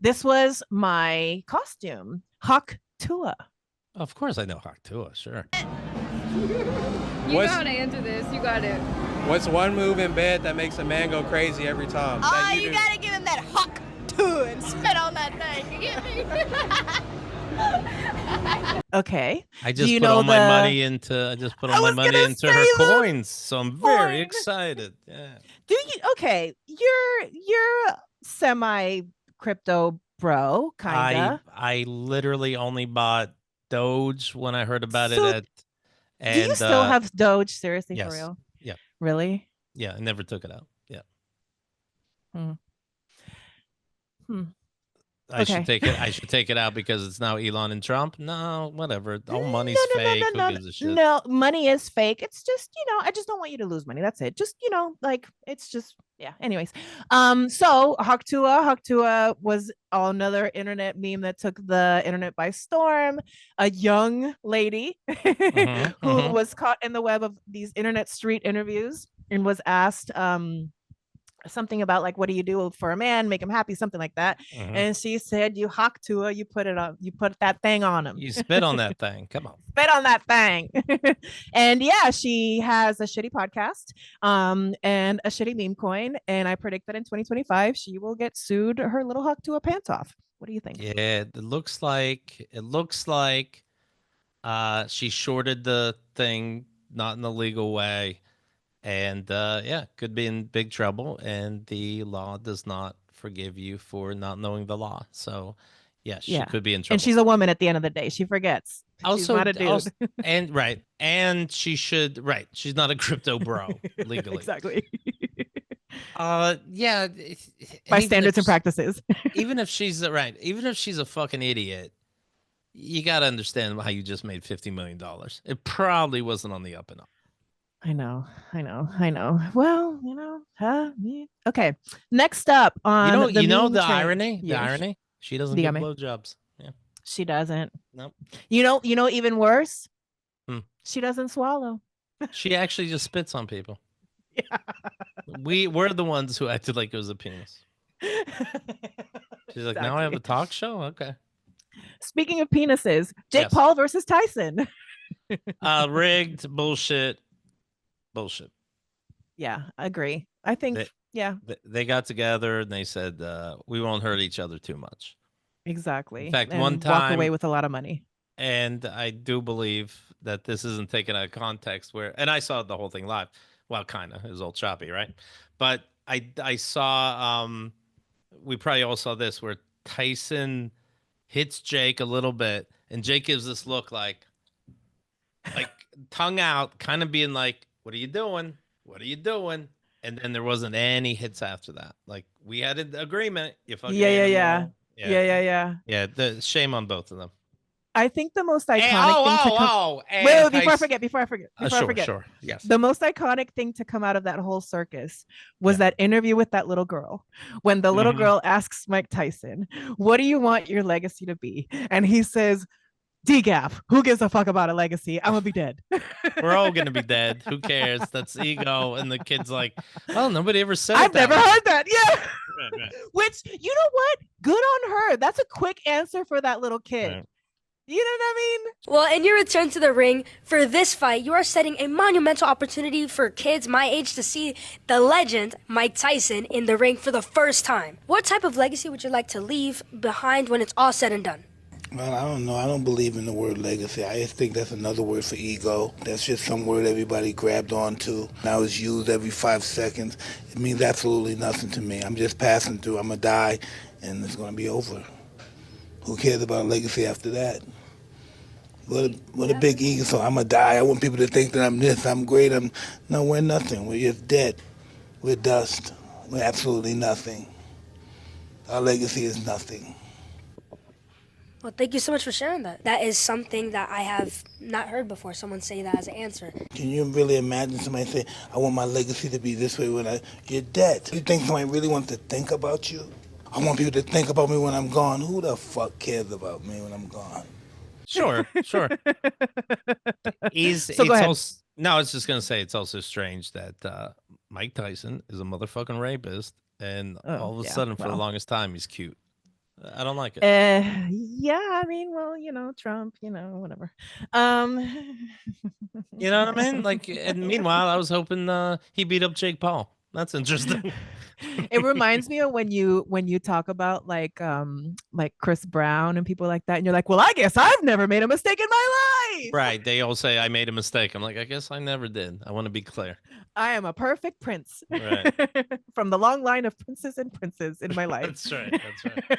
This was my costume, Hawk Tua. Of course I know Hawk Tua, sure. You know how to answer this. You got it. What's one move in bed that makes a man go crazy every time? You gotta give him that Hawk Tua and spit on that thing. You get me? Okay. I just put all my money into her coins, so I'm very excited. Yeah. Do you? Okay, you're semi crypto bro, kinda. I literally only bought Doge when I heard about it. Do you still have Doge? Seriously, yes. for real? Really? Yeah, I never took it out. Yeah. Hmm. Hmm. I should Okay. take it. I should take it out because it's now Elon and Trump. No, whatever. All money's No, no, no, fake. no, Who no, gives a shit? no. Money is fake. It's just, I just don't want you to lose money. That's it. Just, like it's just, yeah. Anyways, so Haktua was another internet meme that took the internet by storm. A young lady who was caught in the web of these internet street interviews and was asked, something about like, what do you do for a man, make him happy, something like that. And she said, you Haktua, you put it on, you put that thing on him. You spit on that thing. Come on. Spit on that thing. And yeah, she has a shitty podcast and a shitty meme coin, and I predict that in 2025 she will get sued her little Haktua pants off. What do you think? Yeah, it looks like she shorted the thing not in the legal way. And yeah, could be in big trouble. And the law does not forgive you for not knowing the law. So, yeah, she could be in trouble. And she's a woman at the end of the day. She forgets. Also, she's not a dude. and right. And she should, right. She's not a crypto bro legally. Exactly. Yeah. By standards and practices. Even if she's right. Even if she's a fucking idiot, you got to understand how you just made $50 million. It probably wasn't on the up and up. I know. Well, okay. Next up on the irony. The irony. She doesn't get blowjobs. Yeah, she doesn't. Nope. Even worse. She doesn't swallow. She actually just spits on people. Yeah. We're the ones who acted like it was a penis. She's like, now I have a talk show. Okay. Speaking of penises, Jake Paul versus Tyson. Rigged bullshit. Yeah, I agree. I think they got together and they said we won't hurt each other too much. Exactly. In fact, and one time walk away with a lot of money. And I do believe that this isn't taken out of context and I saw the whole thing live. Well, kind of. It was all choppy, right? But I saw we probably all saw this where Tyson hits Jake a little bit and Jake gives this look like tongue out, kind of being like, what are you doing? What are you doing? And then there wasn't any hits after that. Like, we had an agreement. You fucking Yeah. The shame on both of them. I think the most iconic thing wait, before I forget. Sure. Yes. The most iconic thing to come out of that whole circus was that interview with that little girl. When the little girl asks Mike Tyson, what do you want your legacy to be? And he says, DGAF, who gives a fuck about a legacy? I'm gonna be dead. We're all gonna be dead. Who cares? That's ego. And the kid's like, oh, nobody ever said I've never heard that. Yeah. Right. Which, you know what? Good on her. That's a quick answer for that little kid. Right. You know what I mean? Well, in your return to the ring for this fight, you are setting a monumental opportunity for kids my age to see the legend Mike Tyson in the ring for the first time. What type of legacy would you like to leave behind when it's all said and done? Well, I don't know. I don't believe in the word legacy. I just think that's another word for ego. That's just some word everybody grabbed onto. Now it's used every 5 seconds. It means absolutely nothing to me. I'm just passing through. I'm going to die, and it's going to be over. Who cares about legacy after that? What a big ego. So I'm going to die. I want people to think that I'm this, I'm great. No, we're nothing. We're just dead. We're dust. We're absolutely nothing. Our legacy is nothing. Well, thank you so much for sharing that. That is something that I have not heard before, someone say that as an answer. Can you really imagine somebody say, I want my legacy to be this way when you're dead? You think somebody really wants to think about you? I want people to think about me when I'm gone. Who the fuck cares about me when I'm gone? Sure. Go ahead. I was just going to say it's also strange that Mike Tyson is a motherfucking rapist, and all of a sudden, for the longest time, he's cute. I don't like it. Yeah, I mean, well, Trump, whatever. You know what I mean? Like, and meanwhile, I was hoping he beat up Jake Paul. That's interesting. It reminds me of when you talk about like Chris Brown and people like that, and you're like, well, I guess I've never made a mistake in my Nice. Right. They all say I made a mistake. I'm like, I guess I never did. I want to be clear. I am a perfect prince. Right. From the long line of princes and princes in my life. That's right.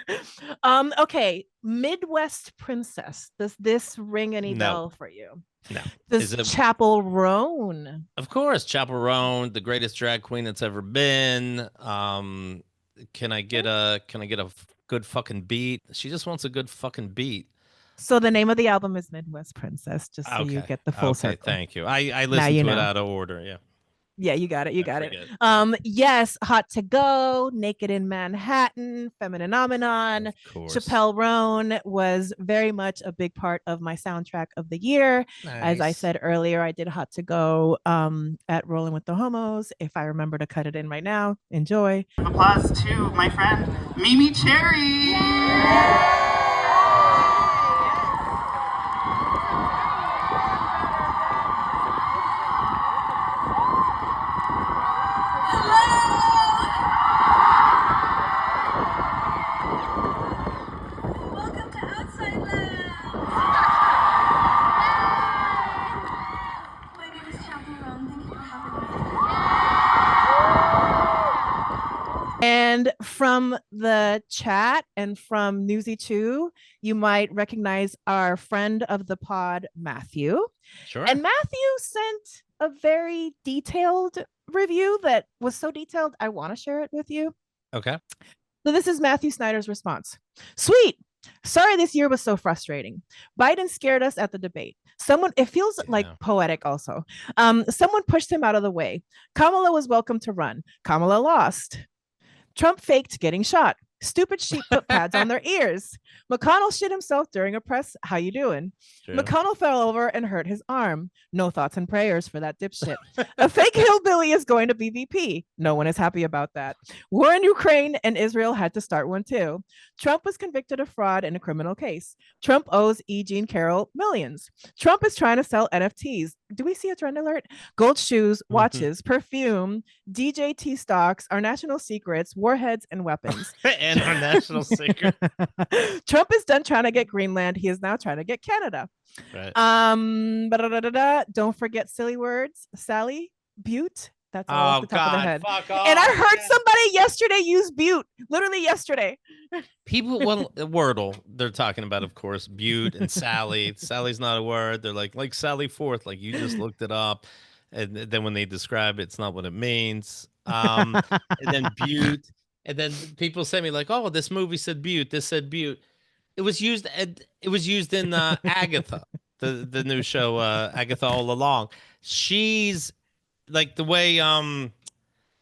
That's right. Okay. Midwest princess. Does this ring any No. bell for you? No. Does Chapel Roan? Of course, Chapel Roan, the greatest drag queen that's ever been. Can I get a good fucking beat? She just wants a good fucking beat. So the name of the album is Midwest Princess, just so you get the full circle. Thank you. I listened to it out of order. Yeah. Yeah, you got it. You got it. Yes, Hot to Go, Naked in Manhattan, Femininomenon, Chappelle Roan was very much a big part of my soundtrack of the year. As I said earlier, I did Hot to Go at Rolling with the Homos. If I remember to cut it in right now, enjoy. Applause to my friend MeMeCherry. And from the chat and from Newsy 2, you might recognize our friend of the pod, Matthew. Sure. And Matthew sent a very detailed review that was so detailed, I want to share it with you. Okay. So this is Matthew Snyder's response. Sweet. Sorry this year was so frustrating. Biden scared us at the debate. It feels like poetic also. Someone pushed him out of the way. Kamala was welcome to run. Kamala lost. Trump faked getting shot. Stupid sheep put pads on their ears. McConnell shit himself during a press. How you doing? True. McConnell fell over and hurt his arm. No thoughts and prayers for that dipshit. A fake hillbilly is going to be VP. No one is happy about that. War in Ukraine and Israel had to start one too. Trump was convicted of fraud in a criminal case. Trump owes E. Jean Carroll millions. Trump is trying to sell NFTs. Do we see a trend alert? Gold shoes, watches, perfume, DJT stocks, our national secrets, warheads, and weapons. And our national secret. Trump is done trying to get Greenland. He is now trying to get Canada. Right. Don't forget silly words. Sally, Butte. That's all off the top of the head. Fuck off. And I heard somebody yesterday use Butte. Literally yesterday. People, well, Wordle, they're talking about, of course, Butte and Sally. Sally's not a word. They're like Sally Forth, like you just looked it up. And then when they describe it, it's not what it means. And then Butte. And then people say me like, oh, this movie said Butte. This said Butte. It was used in Agatha, the new show, Agatha All Along. She's like the way,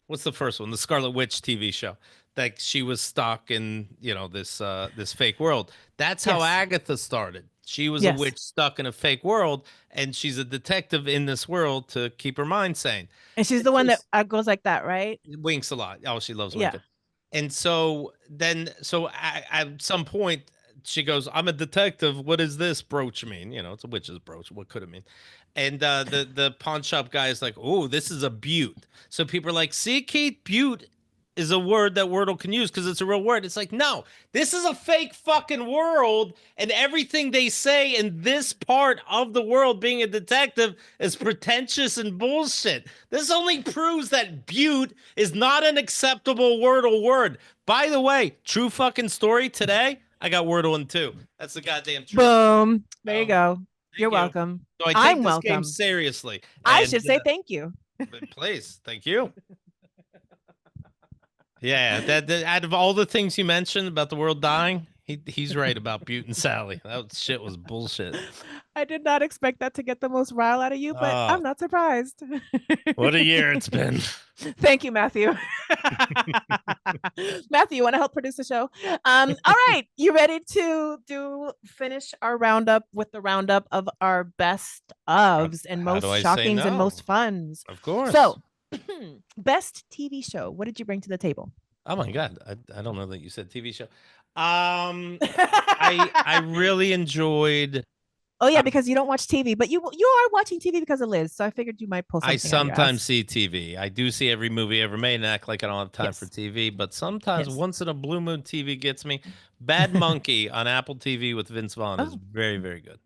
what's the first one? The Scarlet Witch TV show. Like she was stuck in, this fake world. That's how Agatha started. She was a witch stuck in a fake world, and she's a detective in this world to keep her mind sane. And she's the one that goes like that, right? Winks a lot. Oh, she loves winking. And so at some point she goes, I'm a detective. What does this brooch mean? It's a witch's brooch. What could it mean? And the pawn shop guy is like, oh, this is a Butte. So people are like, see, Keith, Butte is a word that Wordle can use because it's a real word. It's like, no, this is a fake fucking world. And everything they say in this part of the world, being a detective, is pretentious and bullshit. This only proves that Butte is not an acceptable Wordle word. By the way, true fucking story today, I got Wordle in 2. That's the goddamn truth. Boom. There you go. You're welcome. So I take this game seriously. I should say thank you. Please. Thank you. Yeah, that out of all the things you mentioned about the world dying, he's right about Butte and Sally. That shit was bullshit. I did not expect that to get the most rile out of you, but I'm not surprised. What a year it's been. Thank you, Matthew. Matthew, you want to help produce the show? All right, you ready to finish our roundup with the roundup of our best ofs and most shockings and most funs? Of course. So, best TV show. What did you bring to the table? Oh my God, I don't know that you said TV show. I really enjoyed. Oh yeah, because you don't watch TV, but you are watching TV because of Liz. So I figured you might post. I sometimes see TV. I do see every movie ever made and act like I don't have time for TV. But sometimes, once in a blue moon, TV gets me. Bad Monkey on Apple TV with Vince Vaughn is very, very good.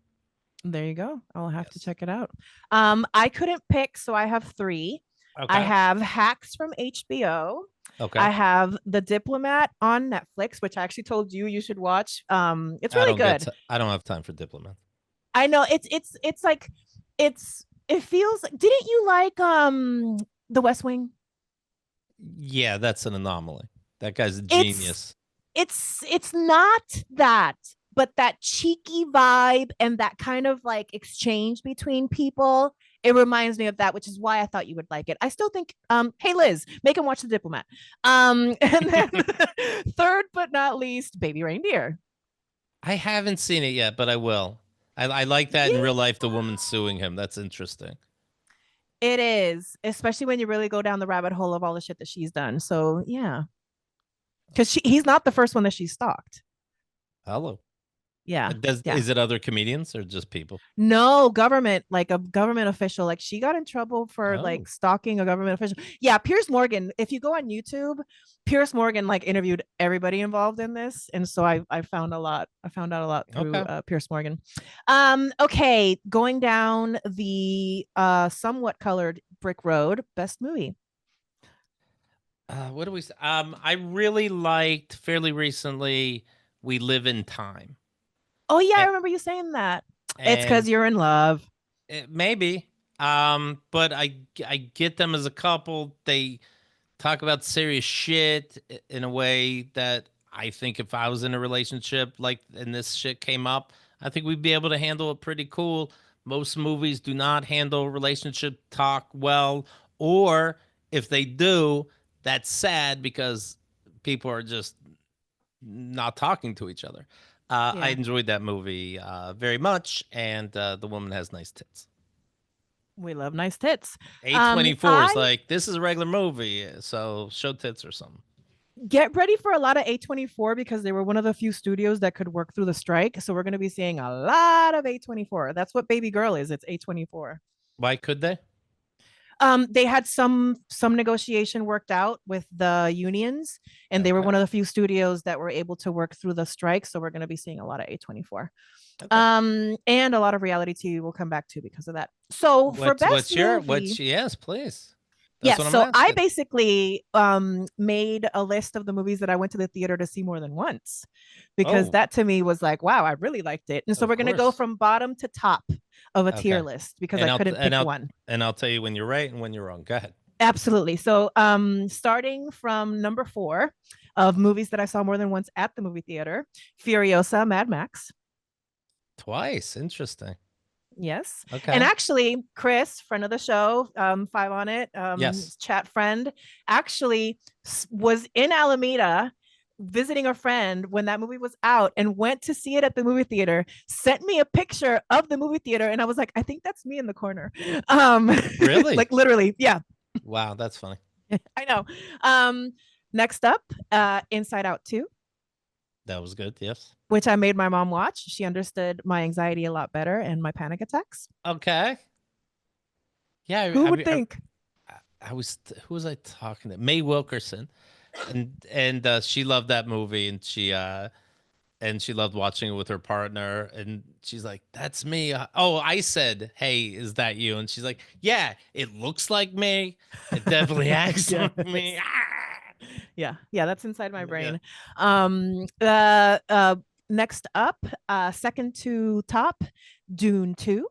There you go. I'll have to Yes. check it out. I couldn't pick, so I have three. I Okay. have Hacks from HBO. Okay. I have The Diplomat on Netflix, which I actually told you you should watch. It's I really don't get. good. I don't have time for Diplomat. I know it's like it feels. Didn't you like The West Wing? Yeah, that's an anomaly. That guy's a It's genius. it's not that, but that cheeky vibe and that kind of like exchange between people. It reminds me of that, which is why I thought you would like it. I still think, hey Liz, make him watch The Diplomat. And then third but not least, Baby Reindeer. I haven't seen it yet, but I will. I like that in Yeah. real life. The woman suing him. That's interesting. It is, especially when you really go down the rabbit hole of all the shit that she's done. So yeah, because he's not the first one that she stalked. Hello. Yeah, yeah. Is it other comedians or just people? No, government, like a government official. Like she got in trouble for Oh. like stalking a government official. Yeah, Piers Morgan. If you go on YouTube, Piers Morgan like interviewed everybody involved in this, and so I found a lot. I found out a lot through Okay. Piers Morgan. Okay, going down the somewhat colored brick road. Best movie. What do we? I really liked fairly recently. We Live in Time. Oh yeah, I And, remember you saying that. It's because and you're in love. maybe. But I get them as a couple. They talk about serious shit in a way that I think if I was in a relationship like and this shit came up, I think we'd be able to handle it pretty cool. Most movies do not handle relationship talk well, or if they do, that's sad because people are just not talking to each other. I Yeah. enjoyed that movie very much, and the woman has nice tits. We love nice tits. A24 is I like, this is a regular movie, so show tits or something. get ready for a lot of A24 because they were one of the few studios that could work through the strike. So we're going to be seeing a lot of A24. That's what Baby Girl is. It's A24. Why could they? They had some negotiation worked out with the unions, and they were Okay. one of the few studios that were able to work through the strike. So we're going to be seeing a lot of A24. Okay. And a lot of reality TV will come back too because of that. So for best movie, Yes, please. yeah, That's what so I'm I asking. basically made a list of the movies that I went to the theater to see more than once because Oh. that to me was like, wow, I really liked it. And so Of we're going to go course. from bottom to top of a tier Okay. list because And I couldn't pick I'll one. and I'll tell you when you're right and when you're wrong. Go ahead. Absolutely. So starting from number 4 of movies that I saw more than once at the movie theater, Furiosa, Mad Max. Twice. Interesting. Yes. Okay. And actually, Chris, friend of the show, 5 on it, Yes. chat friend, actually was in Alameda visiting a friend when that movie was out and went to see it at the movie theater, sent me a picture of the movie theater, and I was like, I think that's me in the corner. Really? Like literally, yeah. Wow, that's funny. I know. Next up, Inside Out 2. That was good. Yes. Which I made my mom watch. She understood my anxiety a lot better and my panic attacks. Okay. Yeah. Who would think? I was who was I talking to? Mae Wilkerson, and she loved that movie, and she loved watching it with her partner, and she's like, "That's me." I said, "Hey, is that you?" And she's like, "Yeah, it looks like me. It definitely acts like me." Yeah, that's inside my brain. Next up, second to top, Dune 2.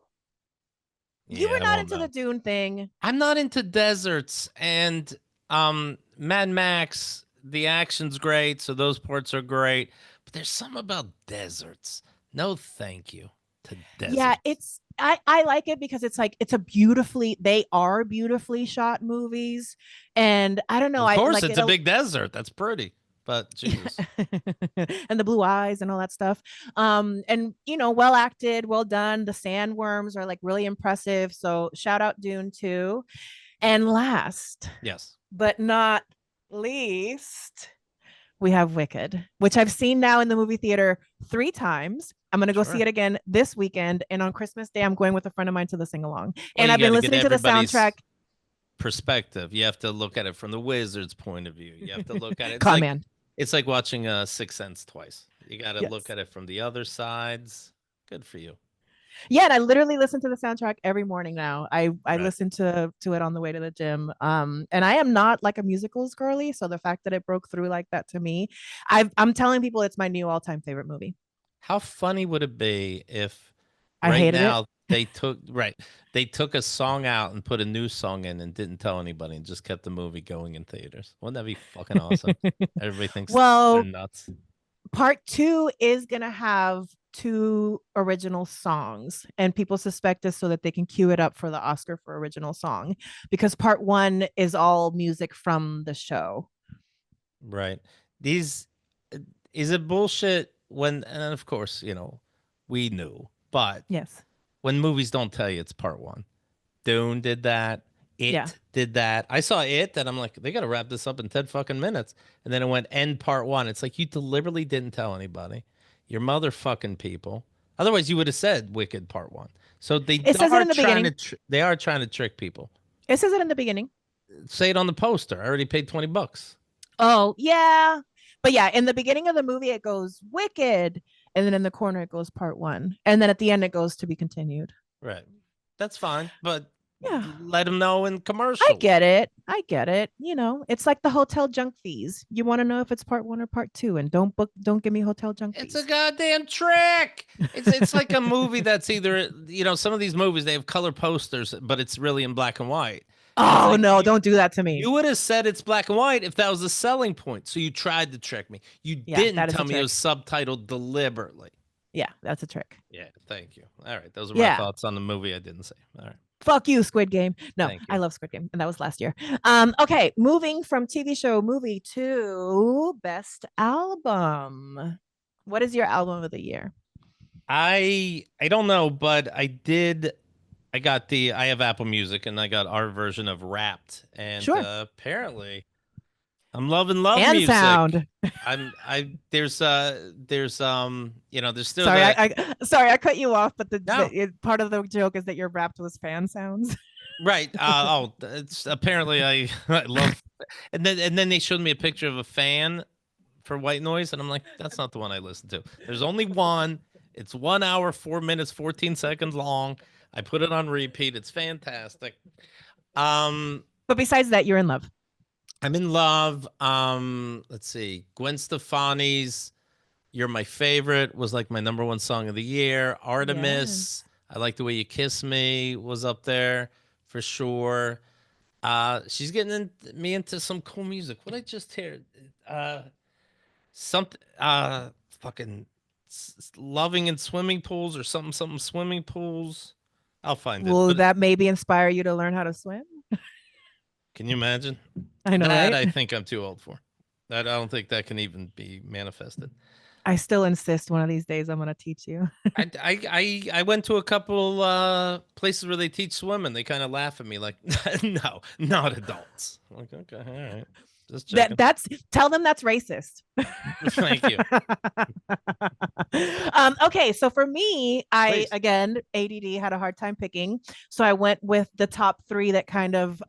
You were Yeah, not well, into no. the Dune thing. I'm not into deserts, and Mad Max, the action's great, so those parts are great. But there's something about deserts. No, thank you to deserts. Yeah, I like it because it's like they are beautifully shot movies, and I don't know. Of course, like it's a big desert. That's pretty, but Jesus. and the blue eyes and all that stuff. And well acted, well done. The sandworms are like really impressive. So shout out Dune 2. And last, Yes, but not least, we have Wicked, which I've seen now in the movie theater 3 times. I'm going to go see it again this weekend. And on Christmas Day, I'm going with a friend of mine to the sing along. And I've been listening to the soundtrack. Perspective. You have to look at it from the wizard's point of view. You have to look at it. Con man. It's like watching Sixth Sense twice. You got to look at it from the other sides. Good for you. Yeah, and I literally listen to the soundtrack every morning now. I Right. listen to it on the way to the gym. And I am not like a musicals girly, so the fact that it broke through like that to me, I'm telling people it's my new all-time favorite movie. How funny would it be if I right hated it. now they took a song out and put a new song in and didn't tell anybody and just kept the movie going in theaters? Wouldn't that be fucking awesome? Everybody thinks they're Well, nuts. part 2 is gonna have 2 original songs, and people suspect this so that they can cue it up for the Oscar for original song, because part 1 is all music from the show. Right. These is it bullshit when, and of course, we knew, but Yes. when movies don't tell you it's part 1. Dune did that. It Yeah. did that. I saw it and I'm like, they got to wrap this up in 10 fucking minutes. And then it went end part 1. It's like you deliberately didn't tell anybody. You're motherfucking people. Otherwise, you would have said Wicked part 1. So It says it in the beginning. they are trying to trick people. It says it in the beginning. Say it on the poster. I already paid $20. Oh, yeah. But yeah, in the beginning of the movie, it goes Wicked. And then in the corner, it goes part 1. And then at the end, it goes to be continued. Right. That's fine. But yeah, let them know in commercial. I get it. It's like the hotel junk fees. You want to know if it's part 1 or part 2, and don't give me hotel junk fees. It's a goddamn trick. It's like a movie that's either, some of these movies, they have color posters, but it's really in black and white. Oh, no, don't do that to me. You would have said it's black and white if that was the selling point. So you tried to trick me. You didn't tell me it was subtitled deliberately. Yeah, that's a trick. Yeah, thank you. All right, those are my thoughts on the movie I didn't say. All right. Fuck you, Squid Game. No, I love Squid Game, and that was last year. Okay, moving from TV show movie to best album. What is your album of the year? I don't know, but I have Apple Music and I got our version of Wrapped, and apparently I'm loving and music. Sound. There's still sorry, I cut you off, but part of the joke is that your Wrapped was fan sounds. Right. It's apparently I love, and then they showed me a picture of a fan for White Noise, and I'm like, that's not the one I listen to. There's only one. It's 1 hour, 4 minutes, 14 seconds long. I put it on repeat. It's fantastic. But besides that, you're in love. I'm in love. Let's see. Gwen Stefani's "You're My Favorite" was like my #1 song of the year. Artemis, I Like the Way You Kiss Me was up there for sure. She's getting me into some cool music. What I just hear, something, fucking loving in swimming pools or something swimming pools. I'll find it. Will that maybe inspire you to learn how to swim? Can you imagine? I know, that right? I think I'm too old for. That I don't think that can even be manifested. I still insist one of these days I'm going to teach you. I went to a couple places where they teach swimming. They kind of laugh at me like, no, not adults. I'm like, okay, all right. Just checking. Tell them that's racist. Thank you. Okay, so for me, again, ADD had a hard time picking. So I went with the top 3 that kind of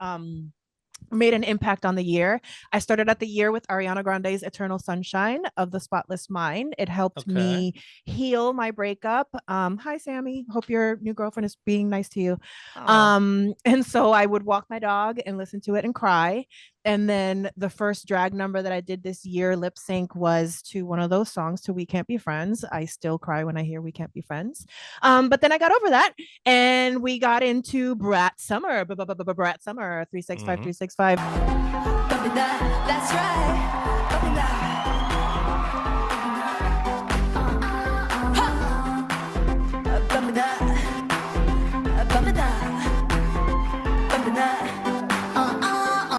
made an impact on the year. I started out the year with Ariana Grande's Eternal Sunshine of the Spotless Mind. It helped me heal my breakup. Hi, Sammy. Hope your new girlfriend is being nice to you. And so I would walk my dog and listen to it and cry. And then the first drag number that I did this year, lip sync, was to one of those songs, to We Can't Be Friends. I still cry when I hear We Can't Be Friends. But then I got over that and we got into Brat Summer. Brat Summer 365 365. That's right.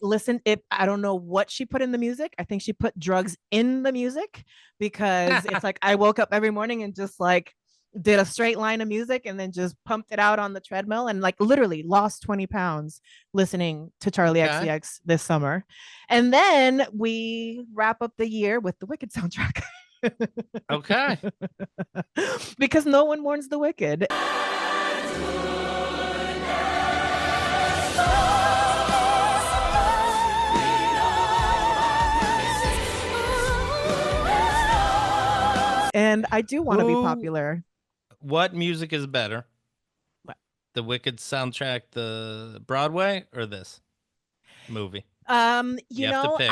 Listen, I don't know what she put in the music. I think she put drugs in the music, because it's like I woke up every morning and just like did a straight line of music and then just pumped it out on the treadmill, and like literally lost 20 pounds listening to Charlie XCX this summer. And then we wrap up the year with the Wicked soundtrack. Okay. Because no one mourns the wicked. And I do want to be popular. What music is better? The Wicked soundtrack, the Broadway, or this movie? You have to know, pick.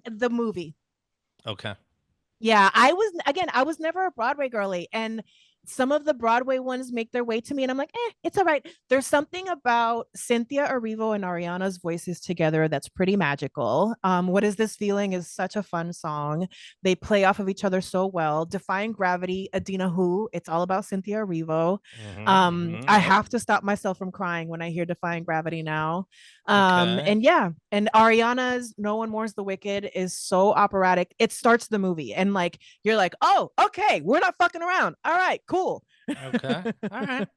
the movie. Okay. Yeah, I was never a Broadway girly, and some of the Broadway ones make their way to me, and I'm like, it's all right. There's something about Cynthia Erivo and Ariana's voices together that's pretty magical. What Is This Feeling is such a fun song. They play off of each other so well. Defying Gravity, Adina Who, it's all about Cynthia Erivo. I have to stop myself from crying when I hear Defying Gravity now. Okay. And yeah, and Ariana's No One Mourns the Wicked is so operatic. It starts the movie, and like you're like, oh, okay, we're not fucking around. All right, cool. Okay. All right.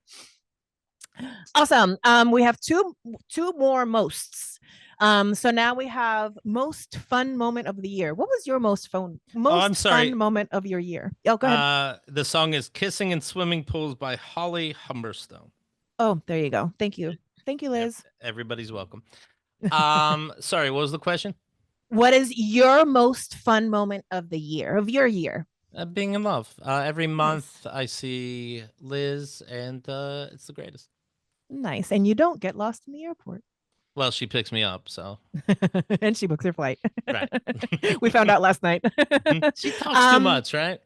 Awesome. We have two more mosts. So now we have most fun moment of the year. What was your most fun moment of your year? Oh, go ahead. The song is "Kissing in Swimming Pools" by Holly Humberstone. Oh, there you go. Thank you, Liz. Everybody's welcome. Sorry, what was the question? What is your most fun moment of the year, of your year? Being in love. Every month I see Liz, and it's the greatest. Nice. And you don't get lost in the airport. Well, she picks me up, so. And she books her flight. Right. We found out last night. She talks too much, right?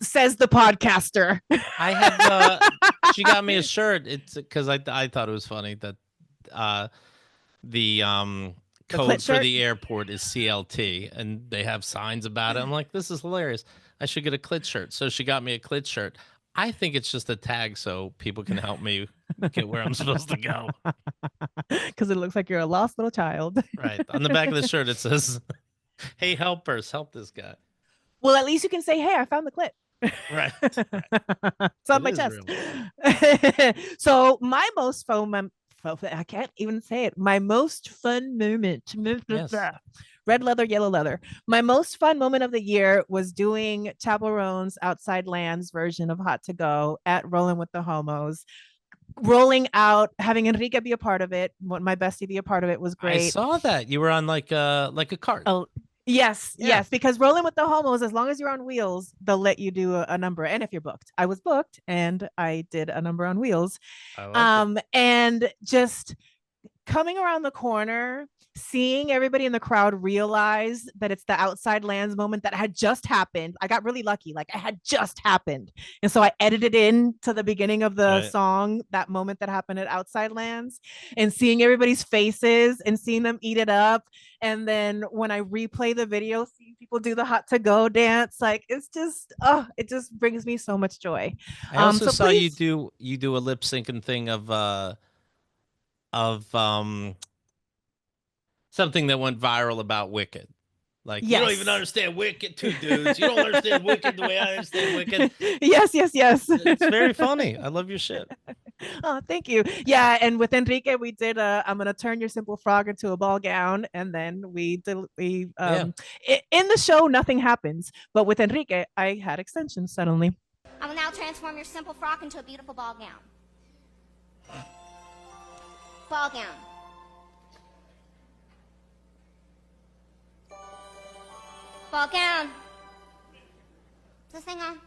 Says the podcaster. I had she got me a shirt. It's because I thought it was funny that the code for the airport is CLT, and they have signs about it. I'm like, this is hilarious. I should get a clit shirt. So she got me a clit shirt. I think it's just a tag so people can help me get where I'm supposed to go. Because it looks like you're a lost little child. Right. On the back of the shirt, it says, hey, helpers, help this guy. Well, at least you can say, hey, I found the clit. Right. It's on my chest. So my most fun, I can't even say it. My most fun moment. Yes. Red leather, yellow leather. My most fun moment of the year was doing Chapel Roan's Outside Lands version of Hot to Go at Rolling with the Homos. Rolling out, having Enrique be a part of it, my bestie be a part of it was great. I saw that. You were on like a cart. Oh, yes, yes. Because Rolling with the Homos, as long as you're on wheels, they'll let you do a number. And if you're booked, I was booked and I did a number on wheels. And just coming around the corner, seeing everybody in the crowd realize that it's the Outside Lands moment that had just happened. I got really lucky. Like, it had just happened. And so I edited in to the beginning of the song, that moment that happened at Outside Lands, and seeing everybody's faces and seeing them eat it up. And then when I replay the video, seeing people do the Hot to Go dance, like, it's just, it just brings me so much joy. I also saw you do a lip syncing thing of something that went viral about Wicked. Like, you don't even understand Wicked, two dudes. You don't understand Wicked the way I understand Wicked. Yes. It's very funny. I love your shit. Oh, thank you. Yeah, and with Enrique, we did I'm gonna turn your simple frog into a ball gown, and then in the show nothing happens, but with Enrique, I had extensions suddenly. I will now transform your simple frock into a beautiful ball gown. Ball gown. Ball gown. Is this thing on?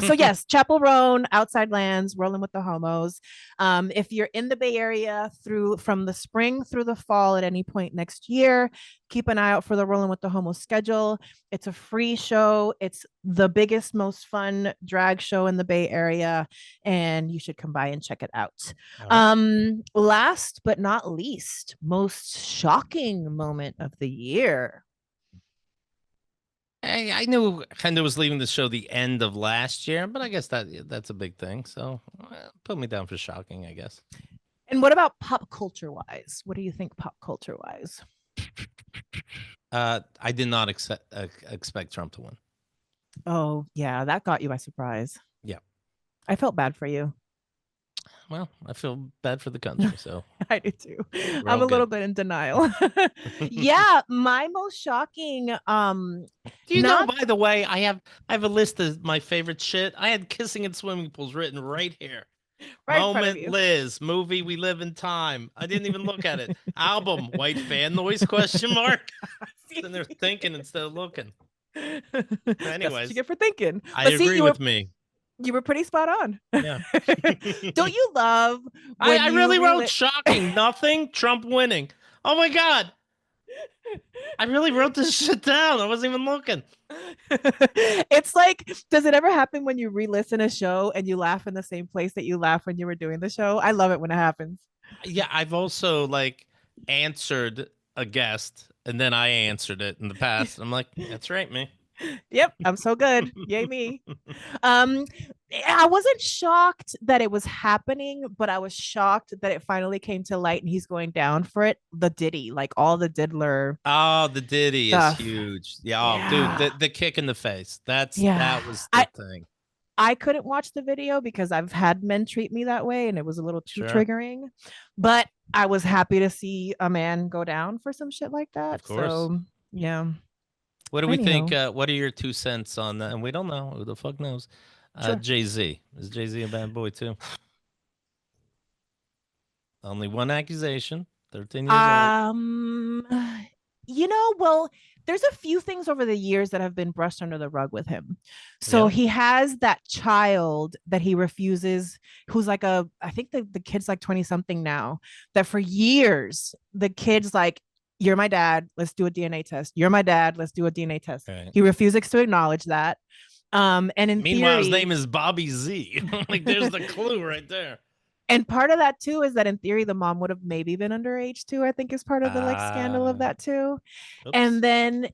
So yes, Chapel Roan, Outside Lands, Rolling with the Homos. If you're in the Bay Area from the spring through the fall at any point next year, keep an eye out for the Rolling with the Homos schedule. It's a free show. It's the biggest, most fun drag show in the Bay Area, and you should come by and check it out. Last but not least, most shocking moment of the year. I knew Kenda was leaving the show the end of last year, but I guess that's a big thing. So put me down for shocking, I guess. And what about pop culture wise? What do you think pop culture wise? I did not expect Trump to win. Oh, yeah, that got you by surprise. Yeah. I felt bad for you. Well, I feel bad for the country, so. I do too. I'm a little bit in denial. Yeah, my most shocking. Do you know, by the way, I have a list of my favorite shit. I had kissing in swimming pools written right here. Right in front of Moment, you. Liz. Movie, We Live in Time. I didn't even look at it. Album, White Fan Noise, question mark. Then they're thinking instead of looking. That's what Anyways, you get for thinking. I But see, agree with me. you were pretty spot on. Yeah. Don't you love when I you really wrote shocking, nothing, Trump winning. Oh my God. I really wrote this shit down. I wasn't even looking. It's like, does it ever happen when you re-listen a show and you laugh in the same place that you laughed when you were doing the show? I love it when it happens. Yeah, I've also like answered a guest and then I answered it in the past. I'm like, that's right, me. Yep, I'm so good. Yay me. I wasn't shocked that it was happening, but I was shocked that it finally came to light and he's going down for it. The Diddy, like all the diddler. Oh, the Diddy stuff. is huge. Yeah, oh, dude, the kick in the face. That was the thing. I couldn't watch the video because I've had men treat me that way and it was a little too Sure. triggering. But I was happy to see a man go down for some shit like that. Of course. So yeah. What do we think? Anyhow. What are your 2 cents on that? And we don't know. Who the fuck knows? Sure. Jay-Z. Is Jay-Z a bad boy too? Only one accusation. 13 years old. Well, there's a few things over the years that have been brushed under the rug with him. So he has that child that he refuses, who's like I think the kid's like 20 something now, that for years, the kid's like, you're my dad, let's do a DNA test. You're my dad, let's do a DNA test. Right. He refuses to acknowledge that. And in Meanwhile, theory, his name is Bobby Z. Like, there's the clue right there. and part of that too is that in theory, the mom would have maybe been underage too, I think is part of the like scandal of that too. Oops. And then,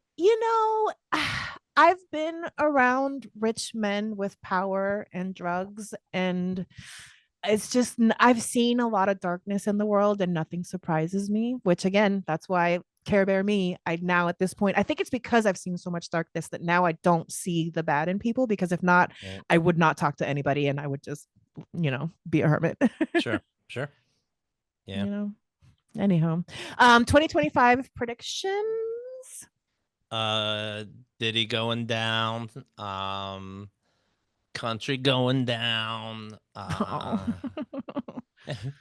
I've been around rich men with power and drugs, and it's just, I've seen a lot of darkness in the world and nothing surprises me, which again, that's why Care Bear me, I now at this point, I think it's because I've seen so much darkness that now I don't see the bad in people, because if not, I would not talk to anybody and I would just, be a hermit. Sure. Yeah. Anyhow, 2025 predictions. Diddy going down. Country going down.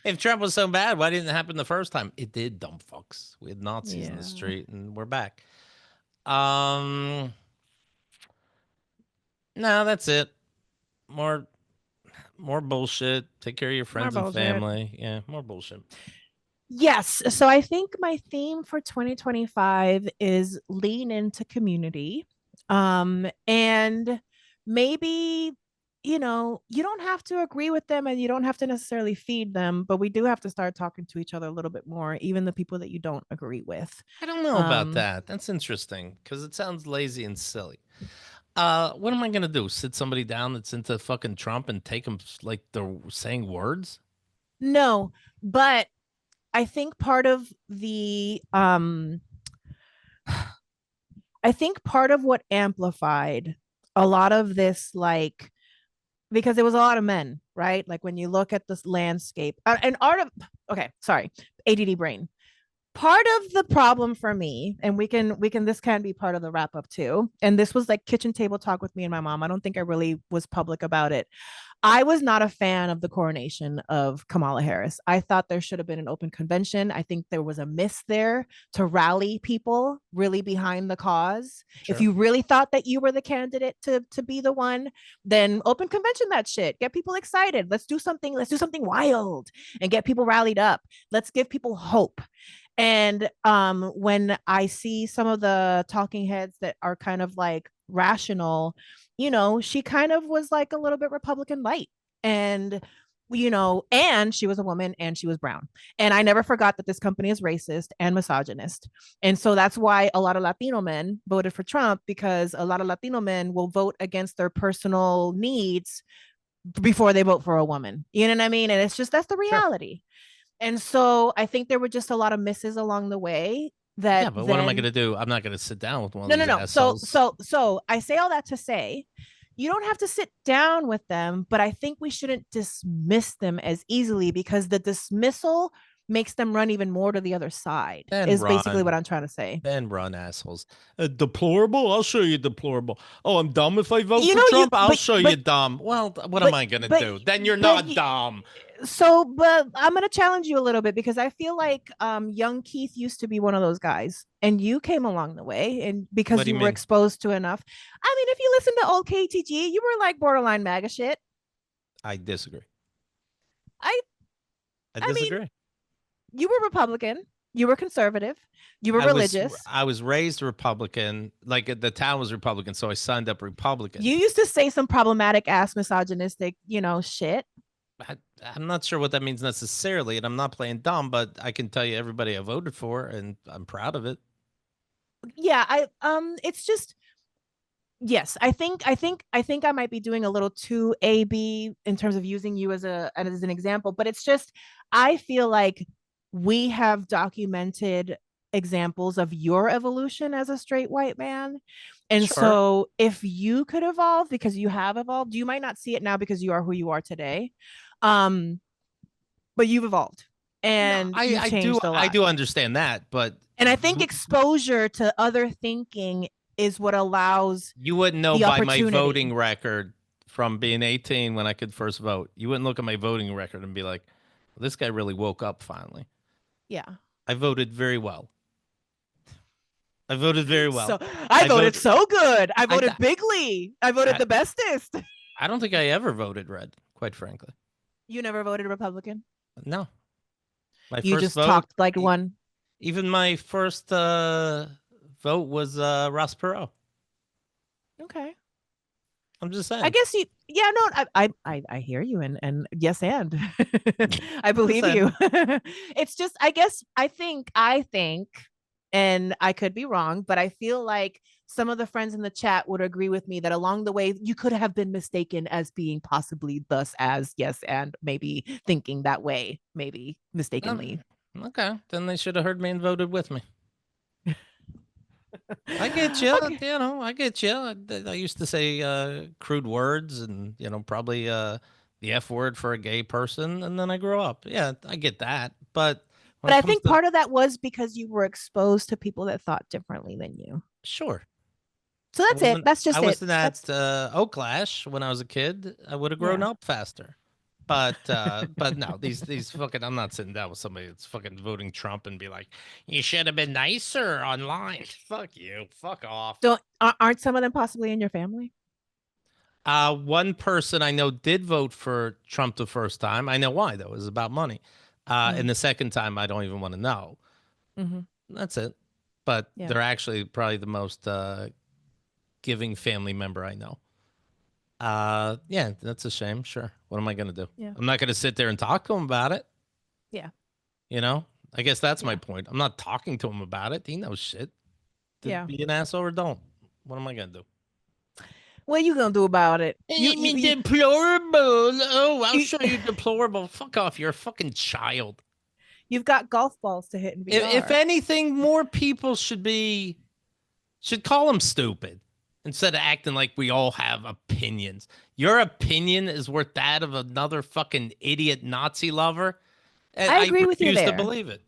If Trump was so bad, why didn't it happen the first time? It did, dumb fucks. We had Nazis in the street, and we're back. No, that's it. More bullshit. Take care of your friends and family. Yeah, more bullshit. Yes. So I think my theme for 2025 is lean into community. And maybe, you don't have to agree with them and you don't have to necessarily feed them, but we do have to start talking to each other a little bit more, even the people that you don't agree with. I don't know about that. That's interesting because it sounds lazy and silly. What am I going to do? Sit somebody down that's into fucking Trump and take them like they're saying words? No, but I think part of the I think part of what amplified a lot of this, like, because there was a lot of men, right? Like when you look at this landscape and ADD brain. Part of the problem for me, and this can be part of the wrap up too. And this was like kitchen table talk with me and my mom. I don't think I really was public about it. I was not a fan of the coronation of Kamala Harris. I thought there should have been an open convention. I think there was a miss there to rally people really behind the cause. Sure. If you really thought that you were the candidate to be the one, then open convention that shit. Get people excited. Let's do something wild and get people rallied up. Let's give people hope. And when I see some of the talking heads that are kind of like rational, she kind of was like a little bit Republican light. And, and she was a woman and she was brown. And I never forgot that this company is racist and misogynist. And so that's why a lot of Latino men voted for Trump, because a lot of Latino men will vote against their personal needs before they vote for a woman. You know what I mean? And it's just, that's the reality. Sure. And so I think there were just a lot of misses along the way. What am I going to do? I'm not going to sit down with one of these assholes. So I say all that to say, you don't have to sit down with them, but I think we shouldn't dismiss them as easily, because the dismissal makes them run even more to the other side. Then Is basically run. what I'm trying to say. Then run, assholes. Deplorable? I'll show you deplorable. Oh, I'm dumb if I vote You for know, Trump? I'll but- show but- you dumb. Well, what but- am I going to but- do? Then you're but not dumb. So, but I'm going to challenge you a little bit because I feel like young Keith used to be one of those guys, and you came along the way, and because What do you you were mean? exposed to enough. I mean, if you listen to old KTG, you were like borderline MAGA shit. I disagree. I mean, disagree. You were Republican. You were conservative. You were religious. I was raised Republican. Like the town was Republican, so I signed up Republican. You used to say some problematic ass misogynistic, shit. I'm not sure what that means necessarily, and I'm not playing dumb, but I can tell you everybody I voted for, and I'm proud of it. Yeah, it's just yes, I think I might be doing a little too AB in terms of using you as an example, but it's just I feel like we have documented examples of your evolution as a straight white man. And so if you could evolve because you have evolved, you might not see it now because you are who you are today. But you've evolved and you've changed a lot. I do understand that, but and I think exposure to other thinking is what allows you wouldn't know the by my opportunity. voting record from being 18 when I could first vote. You wouldn't look at my voting record and be like, well, this guy really woke up finally. Yeah. I voted very well. I voted very well. So I voted so good. I voted bigly. I voted I- the bestest. I don't think I ever voted red, quite frankly. You never voted Republican? No. My You first just vote, talked like one. Even my first vote was Ross Perot. Okay. I'm just saying. I guess I hear you and yes and I believe you. It's just I think and I could be wrong, but I feel like some of the friends in the chat would agree with me that along the way you could have been mistaken as being possibly thus as yes and maybe thinking that way, maybe mistakenly. Okay, then they should have heard me and voted with me. I get you. You know, I get you. I used to say crude words and, probably the F word for a gay person. And then I grew up. Yeah, I get that. But I think part of that was because you were exposed to people that thought differently than you. Sure. So that's it. That's just I it. was in that Oaklash when I was a kid. I would have grown up faster. But no, these fucking, I'm not sitting down with somebody that's fucking voting Trump and be like, you should have been nicer online. Fuck you. Fuck off. Aren't some of them possibly in your family? One person I know did vote for Trump the first time. I know why, though. It was about money. And the second time, I don't even want to know. Mm-hmm. That's it. But Yeah. they're actually probably the most giving family member I know. Yeah, that's a shame. Sure. What am I going to do? Yeah. I'm not going to sit there and talk to him about it. Yeah. I guess that's my point. I'm not talking to him about it. He knows shit. Yeah. Be an asshole or don't. What am I going to do? What are you gonna do about it? You mean deplorable? Oh, I'll show you deplorable. Fuck off. You're a fucking child. You've got golf balls to hit in VR. If anything, more people should call him stupid instead of acting like we all have opinions. Your opinion is worth that of another fucking idiot Nazi lover. And I agree with you refuse there. to believe it.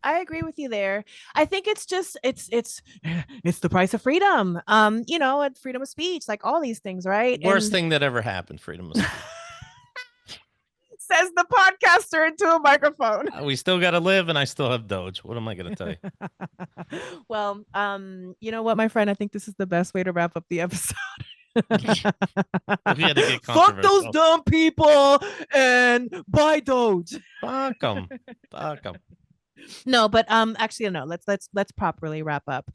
I agree with you there. I think it's just it's the price of freedom. And freedom of speech, like all these things, right? Worst thing that ever happened, freedom of speech. Says the podcaster into a microphone. We still got to live, and I still have Doge. What am I going to tell you? Well, you know what, my friend? I think this is the best way to wrap up the episode. We had to get Fuck those controversial. dumb people and buy Doge. Fuck them. Fuck them. No, but actually no, let's properly wrap up.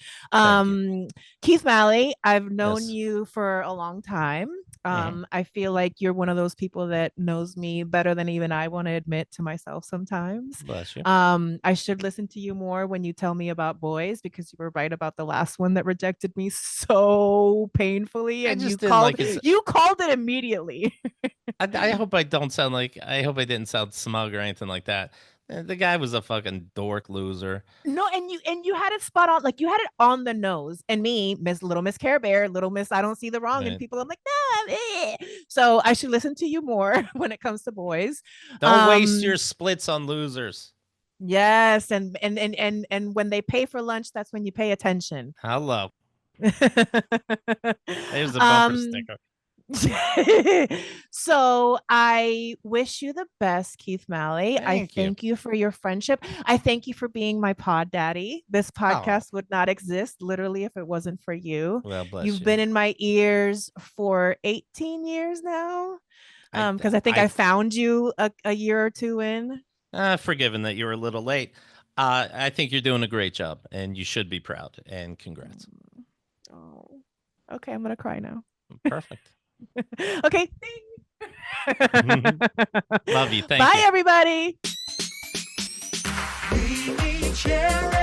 Keith Malley, I've known you for a long time. I feel like you're one of those people that knows me better than even I want to admit to myself sometimes. Bless you. I should listen to you more when you tell me about boys, because you were right about the last one that rejected me so painfully, and you called it immediately. I hope I don't sound like, I hope I didn't sound smug or anything like that. The guy was a fucking dork loser. No, and you had it spot on, like you had it on the nose. And me, Little Miss Care Bear, Little Miss I don't see the wrong in Right. people. I'm like, nah, so I should listen to you more when it comes to boys. Don't waste your splits on losers. Yes, and when they pay for lunch, that's when you pay attention. Hello. There's a bumper sticker. So I wish you the best, Keith Malley. I thank you for your friendship. I thank you for being my pod daddy. This podcast would not exist literally if it wasn't for you. Well, bless You've you. been in my ears for 18 years now. Because I think I found you a year or two in. Forgiven that you were a little late. I think you're doing a great job, and you should be proud. And congrats. Oh, okay. I'm gonna cry now. Perfect. Okay. Love you. Thank you. Bye, everybody. MeMeCherry.